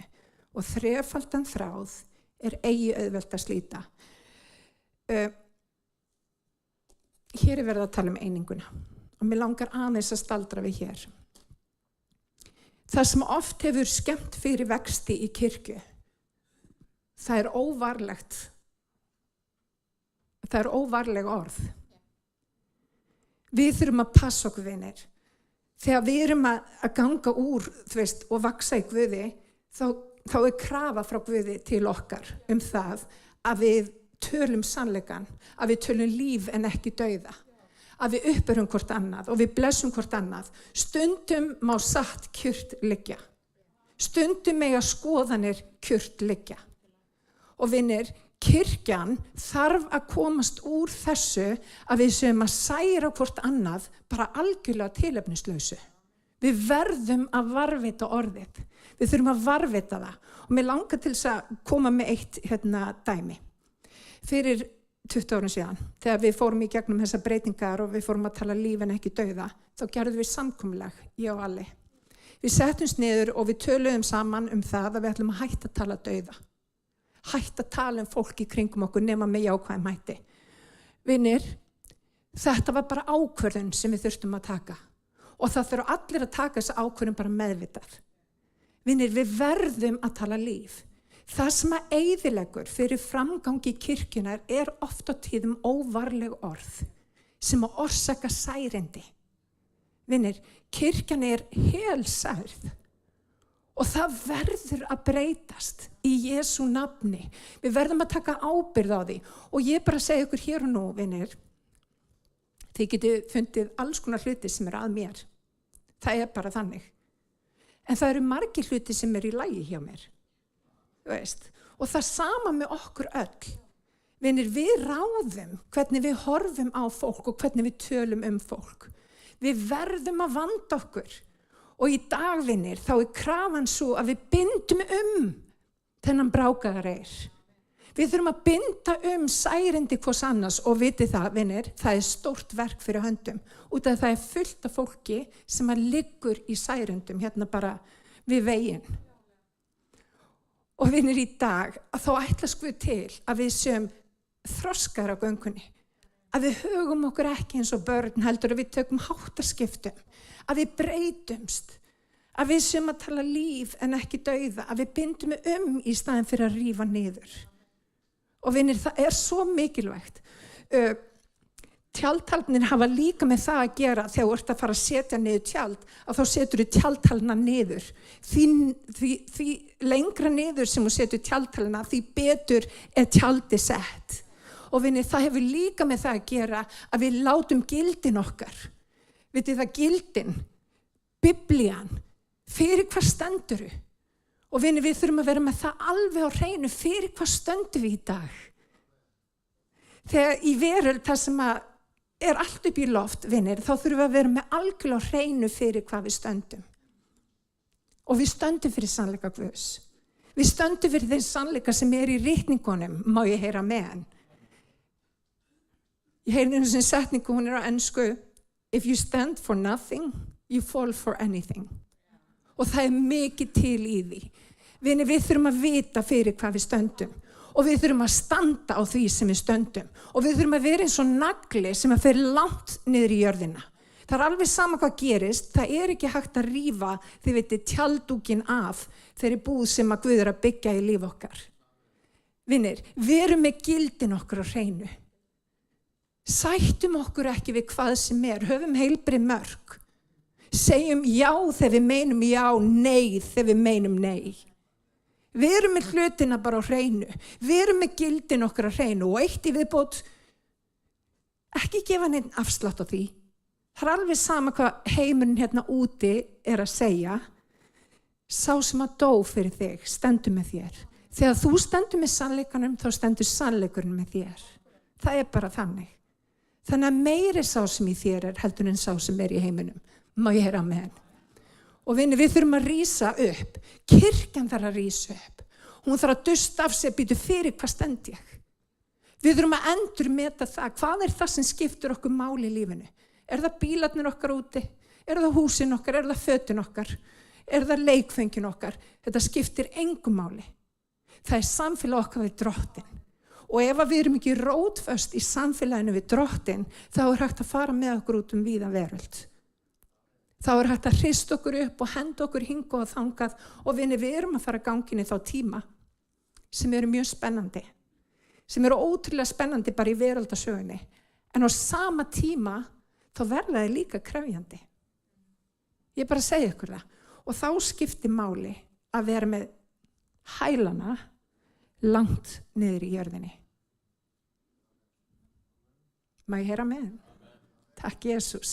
Og 3-faldan þráð er eigi auðvelt að slíta. Hér er verið að tala eininguna og mér langar aðeins að staldra við hér. Það sem oft hefur skemmt fyrir vexti í kirkju, það er óvarleg orð. Við þurfum að passa okkur, vinir. Þegar við erum að ganga úr, og vaxa í Guði, þá er krafa frá Guði til okkar það að við tölum sannleikan, að við tölum líf en ekki dauða, að við uppbörum hvort annað og við blessum hvort annað. Stundum má satt kjurt liggja. Stundum mega skoðanir kjurt liggja. Og vinir, kirkjan þarf að komast úr þessu að við séum að særa hvort annað bara algjörlega tilefnislausu. Við verðum að varðveita orðið. Við þurfum að varðveita það. Og mér langar til þess að koma með eitt dæmi. Fyrir 20 árum síðan, þegar við fórum í gegnum þessar breytingar og við fórum að tala líf en ekki dauða, þá gerðum við samkomulag, ég og Alli. Við settumst niður og við töluðum saman það að við ætlum að hætta að tala dauða. Hætta að tala fólk í kringum okkur nema með jákvæðum hætti. Vinir, þetta var bara ákvörðun sem við þurftum að taka. Og það þurfa allir að taka þessa ákvörðun bara meðvitað. Vinir, við verðum að tala líf. Það sem að eyðileggur fyrir framgangi kirkjunar er oft á tíðum óvarleg orð sem að orsaka særindi. Vinir, kirkjan er helsærð og það verður að breytast í Jesú nafni. Við verðum að taka ábyrgð á því og ég bara segi ykkur hér og nú, vinir, þið getið fundið alls konar hluti sem að mér. Það er bara þannig. En það eru margir hluti sem í lagi hjá mér. Og það sama með okkur öll. Vinir, við ráðum hvernig við horfum á fólk og hvernig við tölum fólk. Við verðum að vanda okkur. Og í dag, vinir, þá er krafan svo að við bindum þennan brákaðareir. Við þurfum að binda særindi hvors annars og vitið það, vinir, það er stórt verk fyrir höndum. Út af það er fullt af fólki sem liggur í særindum hérna bara við veginn. Og vinir, í dag, að þá ætlast Guð til að við séum þroskar á göngunni. Að við hugum okkur ekki eins og börn heldur, að við tökum háttaskiptum, að við breytumst, að við séum að tala líf en ekki dauða, að við bindum í staðinn fyrir að rífa niður. Og vinir, það er svo mikilvægt. Tjaldhaldarnir hafa líka með það að gera þegar þú ert að fara að setja niður tjald, að þá setur þú tjaldhaldarna niður. Því lengra niður sem þú setur tjaldhaldarna, því betur er tjaldi sett. Og vinir, það hefur líka með það að gera að við látum gildin okkar. Vitið það, gildin, Biblían, fyrir hvað stenduru? Og vinir, við þurfum að vera með það alveg á hreinu, fyrir hvað stöndum við í dag? Þegar í veröld það sem að er allt upp í loft, vinir, þá þurfum við að vera með algjörlega á hreinu fyrir hvað við stöndum. Og við stöndum fyrir sannleika Guðs. Við stöndum fyrir þeim sannleika sem í ritningunum, má ég heyra með hann. Ég heyri einu sinni setningu, hún á ensku, if you stand for nothing, you fall for anything. Og það er mikið til í því. Vinir, við þurfum að vita fyrir hvað við stöndum. Og við þurfum að standa á því sem við stöndum. Og við þurfum að vera eins og nagli sem að fer langt niður í jörðina. Það er alveg sama hvað gerist. Það er ekki hægt að rífa, þið veitir, tjaldúkin af þeirri búð sem að Guð er að byggja í líf okkar. Vinir, verum með gildin okkur á hreinu. Sættum okkur ekki við hvað sem er. Höfum heilbrigð mörk. Segjum já þegar við meinum já, nei þegar við meinum nei. Við erum með hlutina bara á hreinu. Við erum með gildin okkar á hreinu og eitt í viðbót, ekki gefa neinn afslátt á því. Það er alveg sama hvað heimurinn hérna úti er að segja. Sá sem að dó fyrir þig, stendur með þér. Þegar þú stendur með sannleikanum, þá stendur sannleikurinn með þér. Það er bara þannig. Þannig að meiri sá sem í þér er heldur en sá sem er í heiminum. Má ég heyra amen. Og vinni, við þurfum að rísa upp. Kirkjan þarf að rísa upp. Hún þarf að dusta af sér, býtu fyrir hvað stend ég. Við þurfum að endurmeta það. Hvað er það sem skiptir okkur máli í lífinu? Er það bílarnir okkar úti? Er það húsin okkar? Er það fötin okkar? Er það leikfengin okkar? Þetta skiptir engu máli. Það er samfélag okkar við Drottinn. Og ef við erum ekki rótföst í samfélaginu við Drottinn, þá er hægt að fara með okkur út víða veröld. Þá er hægt að hrista okkur upp og henda okkur hingað og þangað og við erum að fara ganginni þá tíma sem eru mjög spennandi, sem eru ótrúlega spennandi bara í veraldasögunni. En á sama tíma þá verða þeir líka krefjandi. Ég bara segi ykkur það. Og þá skiptir máli að vera með hælana langt niður í jörðinni. Má ég heyra með? Takk Jesús.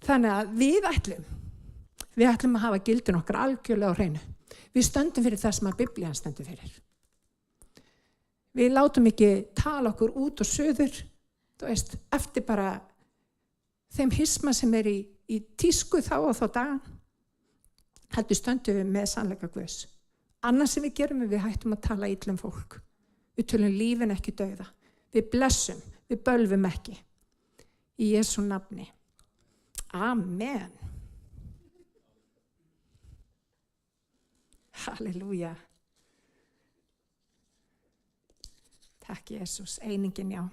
Þannig að við ætlum að hafa gildin okkar algjörlega á hreinu. Við stöndum fyrir það sem að Biblían stendur fyrir. Við látum ekki tala okkur út og suður, eftir bara þeim hisma sem er í tísku þá og þá dagan. Heldur stöndum við með sannleika Guðs. Annað sem við gerum við hættum að tala illa fólk. Við tölum lífin ekki dauða. Við blessum, við bölvum ekki. Í Jesú nafni. Amen. Halleluja. Takk Jesús, einingin já.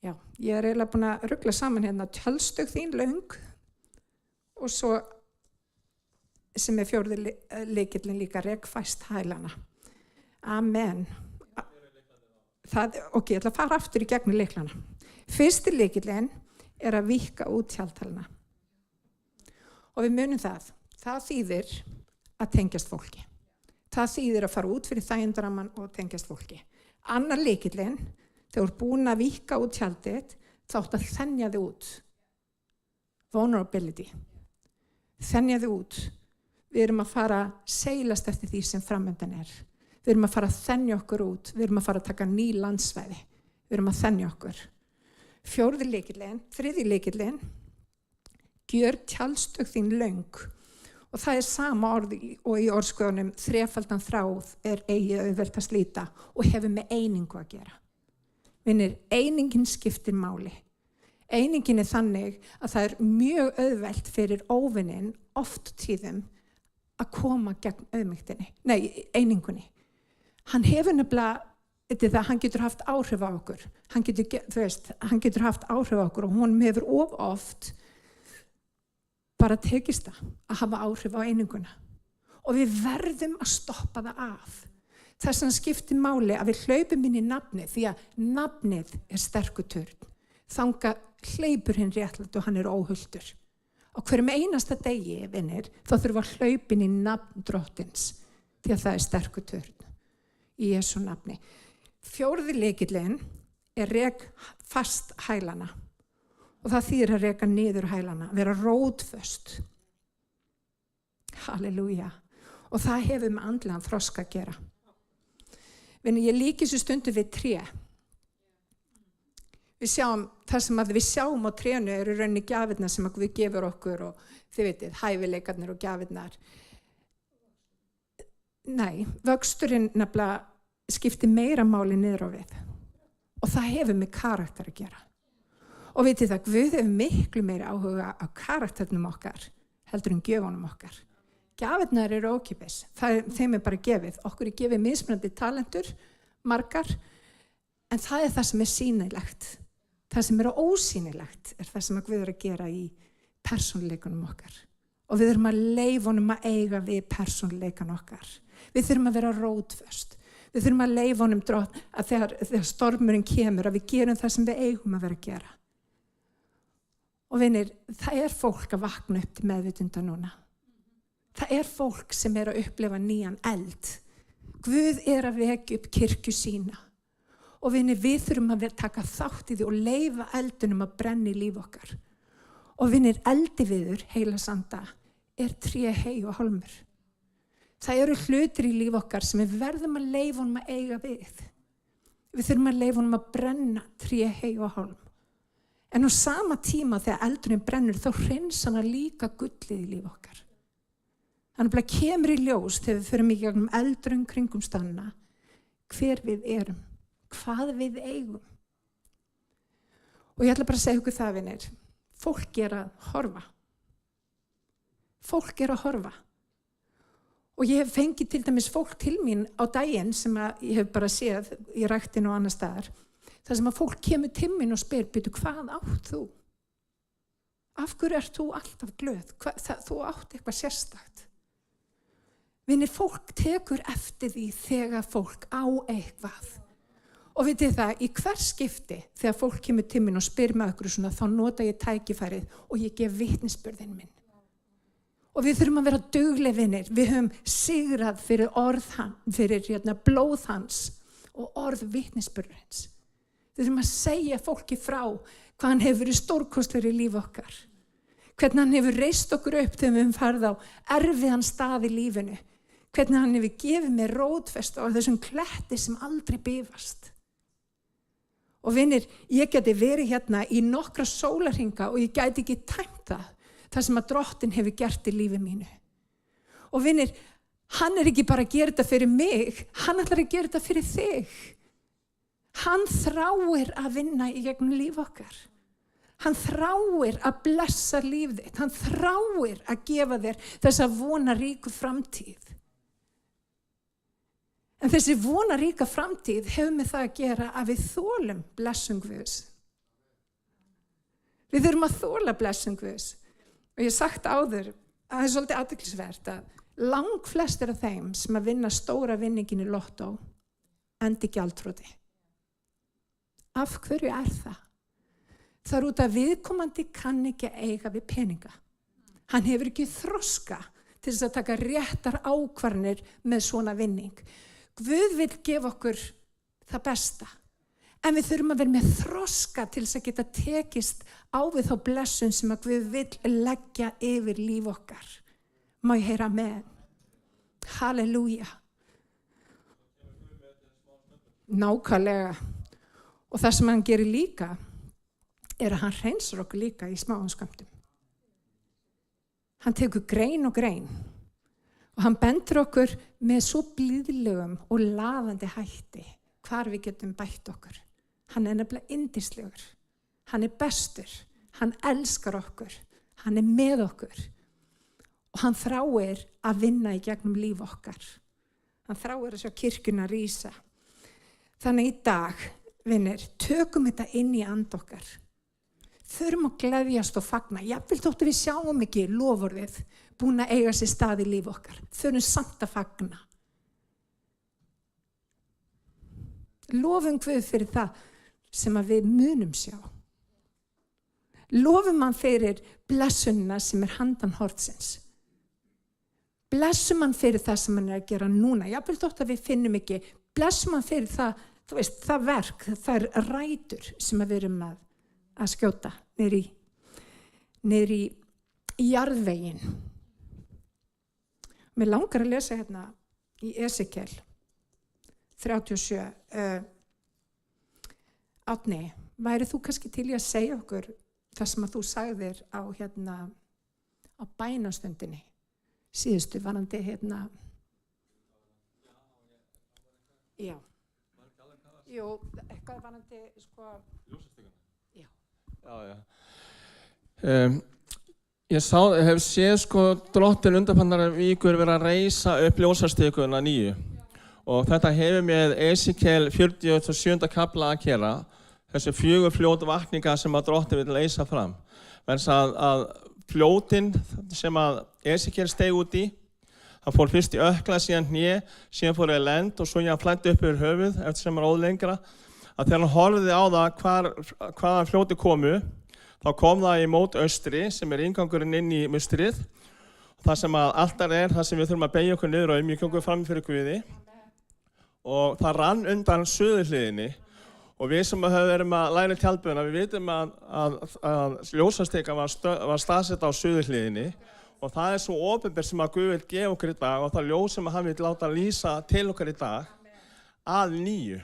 Já, ég er eiginlega búin að rugla saman hérna tjaldstök þín löng og svo sem er fjórði lykillinn líka rekfæst hælana. Amen. Ok, ég ætla að fara aftur í gegnum lyklana. Fyrsti lykillinn er að víkka út tjaldtalana. Og við munum það. Það þýðir að tengjast fólki. Það þýðir að fara út fyrir þægindaramman og tengjast fólki. Annar lykillinn, þegar þú ert búin að víkka út tjaldið, þá átt að þenja þig út. Vulnerability. Þenja þig út. Við erum að fara að seilast eftir því sem framöndan er. Við erum að fara að þenja okkur út. Við erum að fara að taka ný landsvæði. Við erum að þenja okkur. Fjórði lykillinn, þriðji lykillinn, gjör tjaldstök þín löng. Og það er sama orð og í orðskoðunum þrefaldan þráð er eigi auðvelt að slíta og hefur með einingu að gera. Vinir, einingin skiptir máli. Einingin er þannig að það er mjög auðvelt fyrir óvinnin oft tíðum að koma gegn einingunni. Hann hefur nefnilega það, hann getur haft áhrif á okkur. Hann getur haft áhrif á okkur og hún hefur oft bara tekist það að hafa áhrif á eininguna. Og við verðum að stoppa það af. Þess vegna skiptir máli að við hlaupum inn í nafnið því að nafnið er sterkur törn. Þangað hleypur hinn réttlætt og hann er óhultur. Á hverjum einasta degi, vinir, þá þurfum að hlaupa inn í nafn Drottins því að það er sterkur törn. Í Jesú nafni. Fjórði lykillinn er rek fast hælana og það þýðir að reka niður hælana, vera rótföst. Halleluja. Og það hefur með andlegan þroska að gera. Ég líki þessu stundu við tré. Það sem við sjáum á trénu eru rauninni gjafirnar sem Guð gefur okkur og þið vitið, hæfileikarnir og gjafirnar. Nei, vöxturinn nefnilega skiptir meira máli niður á við. Og það hefur með karakter að gera. Og vitið það, Guð hefur miklu meiri áhuga á karakternum okkar heldur en gjöfunum okkar. Gjafirnar eru ókeypis, þeim bara gefið. Okkur gefið mismunandi talentur, margar, en það það sem sýnilegt. Það sem ósýnilegt það sem Guð að gera í persónuleikunum okkar. Og við þurfum að leyfa honum að eiga við persónuleikan okkar. Við þurfum að vera rótföst. Við þurfum að leyfa honum að þegar stormurinn kemur að við gerum það sem við eigum að vera að gera. Og vinir, það fólk að vakna upp til meðvitunda núna. Það fólk sem að upplifa nýjan eld. Guð að vekja upp kirkju sína. Og vinir, við þurfum að taka þátt í því og leyfa eldunum að brenna í líf okkar. Og vinir, eldiviður, heilasanda, tré, hei og hálmur. Það eru hlutir í líf okkar sem við verðum að leyfa honum að eiga við. Við þurfum að leyfa honum að brenna tré, hei og hálm. En á sama tíma þegar eldurinn brennur þá hreinsar hann líka gullið í líf okkar. Þannig að kemur í ljós þegar við förum í gegnum eldurinn kringum stanna hver við erum, hvað við eigum. Og ég ætla bara að segja ykkur það, vinir. Fólk að horfa. Fólk að horfa. Og ég hef fengið til dæmis fólk til mín á daginn sem ég hef bara séð í ræktinu og annar staðar. Það sem að fólk kemur til mín og spyr, byrju, hvað átt þú? Af hverju þú alltaf glöð? Þú átt eitthvað sérstakt. Vinir, fólk tekur eftir því þegar fólk á eitthvað. Og vitið það, í hver skipti þegar fólk kemur til mín og spyr mig okkur svona, þá nota ég tækifærið og ég gef vitnisburðinn minn. Og við þurfum að vera dugleg, vinir. Við höfum sigrað fyrir fyrir blóð hans og orð vitnisburðins. Við þurfum að segja fólki frá hvað hann hefur verið stórkostlegur í líf okkar. Hvernig hann hefur reist okkur upp þegar við höfum farið á erfiðan stað í lífinu. Hvernig hann hefur gefið mér rótfest á þessum kletti sem aldrei bifast. Og vinir, ég geti verið hérna í nokkra sólarhringa og ég gæti ekki tæmt það sem að Drottinn hefur gert í lífi mínu. Og vinir, hann ekki bara að gera þetta fyrir mig, hann ætlar að gera þetta fyrir þig. Hann þráir að vinna í gegnum líf okkar. Hann þráir að blessa líf þitt. Hann þráir að gefa þér þessa vonaríku framtíð. En þessi vonaríka framtíð hefur með það að gera að við þolum blessun Guðs. Við þurfum að þola blessun Guðs. Og ég sagt áður að það svolítið athyglisvert að langflestir af þeim sem að vinna stóra vinningin í lottó endi gjaldþroti. Af hverju það? Það út að viðkomandi kann ekki að eiga við peninga. Hann hefur ekki þroska til þess að taka réttar ákvarðanir með svona vinning. Guð vill gefa okkur það besta. En við þurfum að vera með þroska til þess að geta tekist á við þá blessun sem að Guð vill leggja yfir líf okkar. Má ég heyra amen? Halleluja. Nákvæmlega. Og það sem hann gerir líka að hann hreinsar okkur líka í smáum skömmtum. Hann tekur grein og grein og hann bendur okkur með svo blíðlegum og lafandi hætti hvar við getum bætt okkur. Hann nefnilega yndislegur. Hann bestur. Hann elskar okkur. Hann með okkur. Og hann þráir að vinna í gegnum líf okkar. Hann þráir að sjá kirkjuna rísa. Þannig í dag, vinir, tökum þetta inn í and okkar. Þurfum að gleðjast og fagna. Jafnvel þóttu við sjáum ekki loforðið búin að eiga sér stað í líf okkar. Þurfum samt að fagna. Lofum Guð fyrir það sem að við munum sjá. Lofum hann fyrir blessunina sem handan hortsins. Blessum hann fyrir það sem hann að gera núna. Jafnvel þóttu að við finnum ekki. Blessum hann fyrir það, þú veist, það verk, það rætur sem við erum að skjóta niður í jarðveginn. Mér langar að lesa hérna í Esekiel 37. Árni, væri þú kannski til í að segja okkur það sem að þú sagðir á bænastundinni síðustu varandi Já. Jú, eitthvað varandi ljósastinguna. Já. Ég hef séð sko Drottin undanfarnar vikur verið að reisa upp ljósastikuna nýju og þetta hefur með Esekiel 47. kafla að gera, þessi 4 fljót vakninga sem að Drottin vil leysa fram. Vegna þess að fljótin sem að Esekiel steig út í, hann fór fyrst í ökla, síðan hné, síðan fór í lend og svo hann flæddi upp yfir höfuð eftir sem hann óð lengra. Að þegar hann horfði á það hvaðan fljóti komu, þá kom það í mót austri sem inngangurinn inn í mustrið. Það sem að altar það sem við þurfum að beygja okkur niður og umjúka fram fyrir Guði. Og það rann undan suðurhliðinni. Og við sem höfum verið að læra tjaldböðina, við vitum að ljósastika var staðsett á suðurhliðinni. Og það svo opinbert sem að Guð vil gefa okkur í dag og það ljós sem hann vil láta lýsa til okkur í dag að nýju.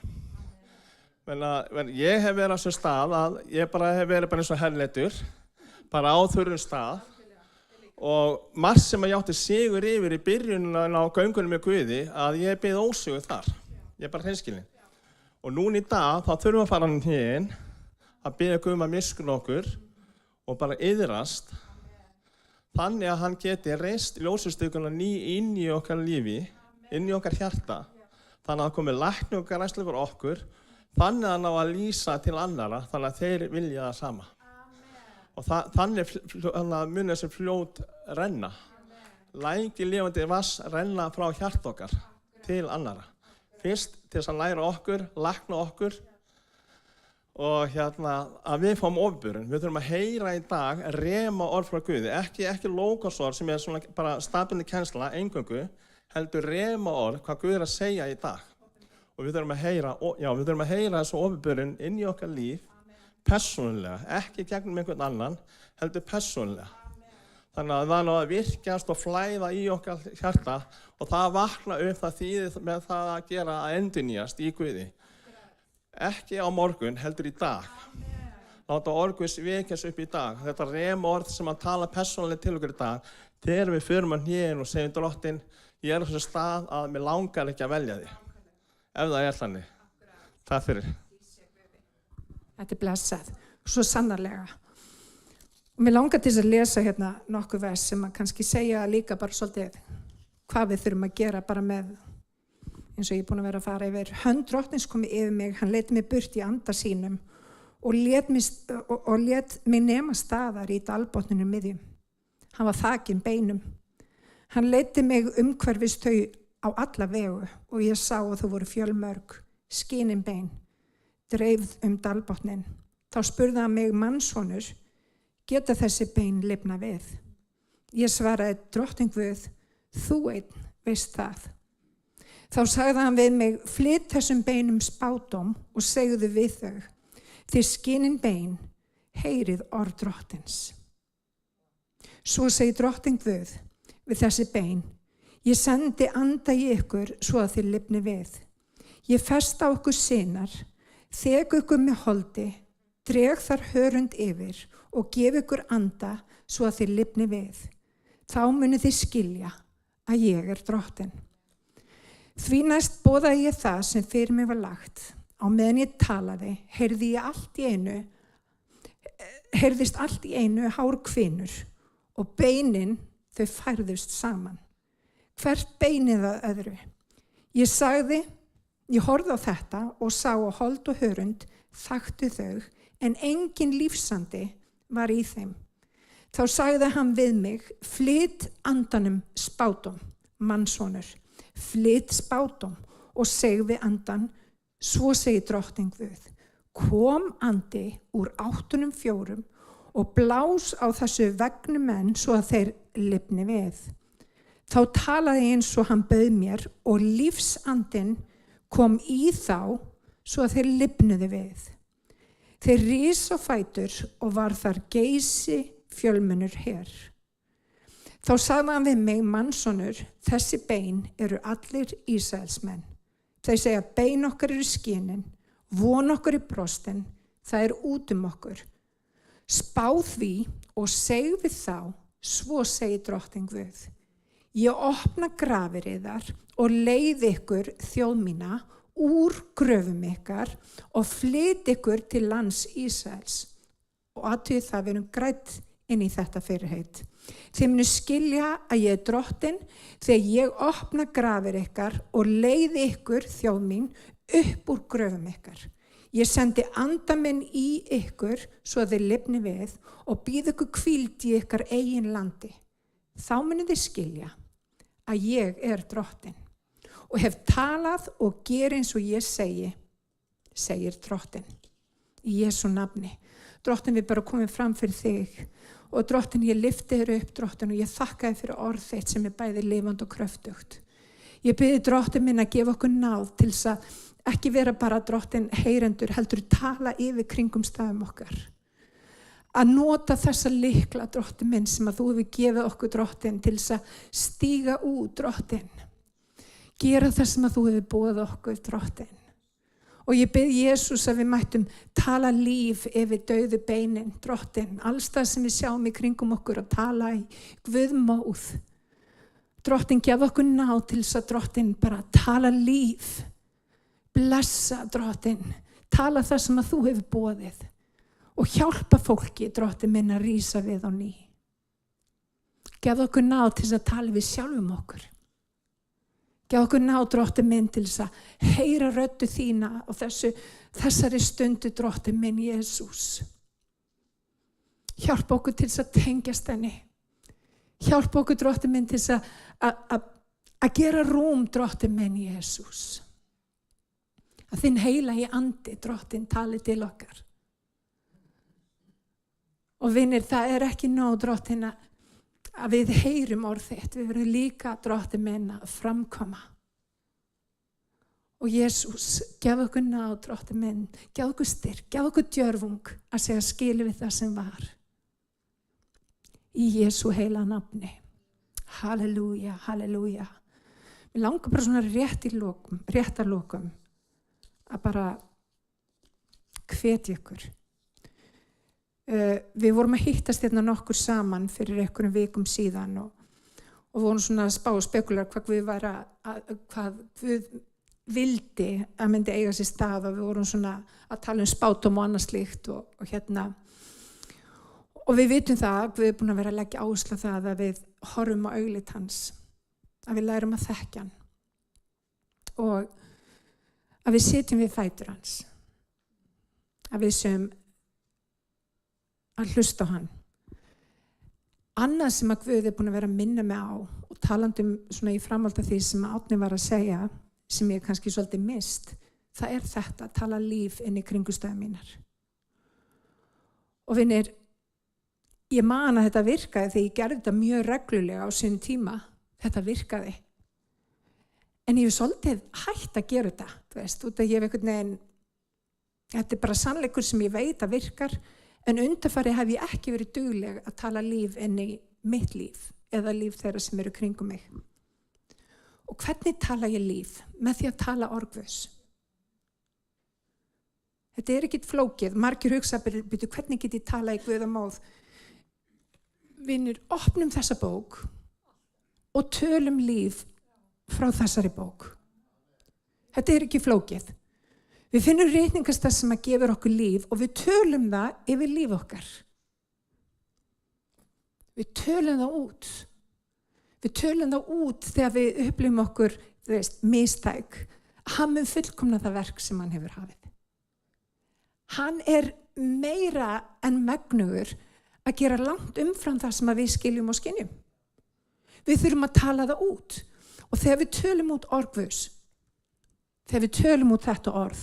Men ég hef verið á þessu stað að ég hef verið eins og herleitur, bara á þurrum stað og margt sem að ég átti sigur yfir í byrjunin á göngunum með Guði að ég beið ósigur þar. Ég hreinskilinn. Og núna í dag þá þurfum við að fara inn að biðja Guð að miskunna okkur og bara iðrast þannig að hann geti reist ljósastikuna inn í okkar lífi, inn í okkar hjarta, þannig að það komi lækning og græslu fyrir okkur. Þannig að hann á að lýsa til annara, þannig að þeir vilja það sama. Og þannig mun þessi fljót renna. Læki lifandi vass renna frá hjart okkar til annara. Fyrst til þess að læra okkur, lækna okkur og að við fáum ofurburðun. Við þurfum að heyra í dag rema orð frá Guði. Ekki lókasorð sem svona bara stafbundin kennsla eingöngu, heldur rema orð hvað Guð að segja í dag. Og við þurfum að heyra þessu ofurburðun inn í okkar líf, persónulega, ekki gegnum einhvern annan, heldur persónulega. Þannig að það að virkjast og flæða í okkar hjarta og það vakna upp það þýðir með það að gera að endurnýjast í Guði. Ekki á morgun, heldur í dag. Láta orð Guðs vekjast upp í dag. Þetta rema orð sem að tala persónulega til okkur í dag, þegar við förum að hnén og segjum Drottin, ég á þessu stað að mér langar ekki að velja þig. Ef það þannig. Takk fyrir. Þetta blessað. Svo sannarlega. Og mér langar til að lesa hérna nokkuð vers sem að kannski segja líka bara svolítið hvað við þurfum að gera bara með, eins og ég búin að vera að fara yfir. Hönd Drottins komi yfir mig, hann lét mig burt í anda sínum og lét mig nema staðar í dalbotninu miðjum. Hann var þakinn beinum. Hann leiddi mig umhverfis þau á alla vegu og ég sá að þú voru fjölmörg, skinin bein, dreifð dalbotnin. Þá spurði hann mig, mannssonur, geta þessi bein lifna við? Ég svaraði, Drottinn Guð, þú einn veist það. Þá sagði hann við mig, flyt þessum beinum spádóm og segðu við þau, þið skinin bein, heyrið orð Drottins. Svo segi Drottinn Guð við þessi bein, ég sendi anda í ykkur svo að þið lifni við. Ég festa okkur sinar, þek ykkur með holdi, dreg þar hörund yfir og gef ykkur anda svo að þið lifni við. Þá munu þið skilja að ég Drottinn. Því næst boðaði ég það sem fyrir mig var lagt. Á meðan ég talaði, heyrðist allt í einu hár hvinur og beinin þau færðust saman. Hvert beinið að öðru. Ég horfði á þetta og sá að hold og hörund þaktu þau, en engin lífsandi var í þeim. Þá sagði hann við mig, flyt andanum spádóm, mannssonur, flyt spádóm og seg við andan, svo segi Drottinn Guð, kom andi úr 8 4 og blás á þessu vegnu menn svo að þeir lifni við. Þá talaði eins og hann bauð mér og lífsandinn kom í þá svo að þeir lifnuðu við. Þeir risu á fætur og var þar geysi fjölmennur her. Þá sagði hann við mig, mannssonur, þessi bein eru allir Ísraelsmenn. Þeir segja, bein okkar eru skinin, von okkar í brostin, það út okkur. Spá því og seg við þá, svo segi Drottinn Guð. Ég opna grafir yðar og leið ykkur þjóð mína úr gröfum ykkar og flyt ykkur til lands Ísraels og athugið það, við erum grædd inn í þetta fyrirheit. Þið munu skilja að ég drottin þegar ég opna grafir ykkar og leiði ykkur, þjóð mín, upp úr gröfum ykkar. Ég sendi anda minn í ykkur svo að þið lifni við og býð ykkur hvíld í ykkar eigin landi. Þá munu þið skilja að ég drottin og hef talað og ger eins og ég segi, segir drottin. Í Jesú nafni. Drottin, við bara komum fram fyrir þig og drottin, ég lyfti þér upp, drottin, og ég þakka þér fyrir orð þitt sem bæði lifandi og kröftugt. Ég biði drottin minn að gefa okkur náð til þess að ekki vera bara drottin heyrendur, heldur tala yfir kringumstæðum okkar. Að nota þessa lykla, drottin minn, sem að þú hefur gefið okkur, drottin, til þess að stíga út, drottin. Gera það sem að þú hefur boðið okkur, drottin. Og ég bið Jesús að við mættum tala líf yfir dauðu beinin, drottin, alls það sem við sjáum í kringum okkur og tala í guðmóð. Drottin, gef okkur náð til þess að drottin bara tala líf, blessa, drottin, tala það sem að þú hefur boðið og hjálpa fólki, drottin minn, að rísa við á ný. Gef okkur náð til þess að tala við sjálfum okkur. Gef okkur náð, drottin minn, til þess að heyra röddu þína á þessari stundu, drottin minn, Jesús. Hjálpa okkur til þess að tengjast henni. Hjálpa okkur, drottin minn, til þess að gera rúm, drottin minn, Jesús. Að þinn heilagi andi, drottin, tali til okkar. Og vinir, það ekki nóg, drottin, að við heyrum orð þitt, við verðum líka, drottin minn, að framkoma. Og Jesús, gef okkur náð, drottin minn, gef okkur styrk, gef okkur djörfung að segja skilu við það sem var. Í Jesú heila nafni. Halleluja, halleluja. Mér langar bara svona rétt að lokum að bara hvetja ykkur. Við vorum að hittast hérna nokkur saman fyrir einhverjum vikum síðan og vorum svona að spá og spekular hvað Guð vildi að myndi eiga sér stað, og við vorum svona að tala um spádóm og annað slíkt og hérna. Og við vitum það að Guð búin að vera að leggja áherslu á það að við horfum á augliti hans, að við lærum að þekkja hann og að við sitjum við fætur hans, að við séum að hlusta á hann. Annað sem að Guð búin að vera að minna mig á og talandi svona í framhaldi af því sem Árni var að segja, sem ég kannski svolítið mist, það þetta að tala líf inn í kringumstæður mínar. Og vinir, ég man að þetta virkaði þegar ég gerði þetta mjög reglulega á sínum tíma. Þetta virkaði. En ég hef svolítið hætt að gera þetta, þú veist, út að ég hef einhvern veginn, þetta bara sannleikur sem ég veit að virkar, en undanfari hef ég ekki verið dugleg að tala líf inn í mitt líf eða líf þeirra sem eru kringum mig. Og hvernig tala ég líf? Með því að tala orð Guðs. Þetta ekkert flókið. Margir hugsa, hvernig get ég tala í Guðamóð? Vinir, opnum þessa bók og tölum líf frá þessari bók. Þetta ekki flókið. Við finnum reikningastað sem að gefur okkur líf og við tölum það yfir líf okkar. Við tölum það út. Við tölum það út þegar við upplifum okkur, mistæk. Hann mun fullkomna það verk sem hann hefur hafið. Hann meira en megnugur að gera langt umfram það sem að við skiljum og skynjum. Við þurfum að tala það út. Og þegar við tölum út orð Guðs, þegar við tölum út þetta orð,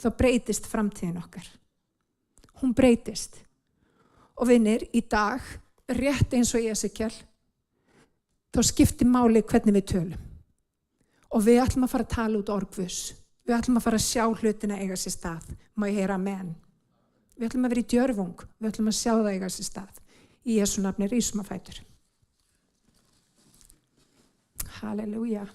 þá breytist framtíðin okkar. Hún breytist. Og vinir, í dag, rétt eins og Esekiel, þá skiptir máli hvernig við tölum. Og við ætlum að fara að tala út orð Guðs. Við ætlum að fara að sjá hlutina eiga sér stað. Má ég heyra amen. Við ætlum að vera í djörfung. Við ætlum að sjá það eiga sér stað. Í Jesú nafni rísum á fætur. Halleluja.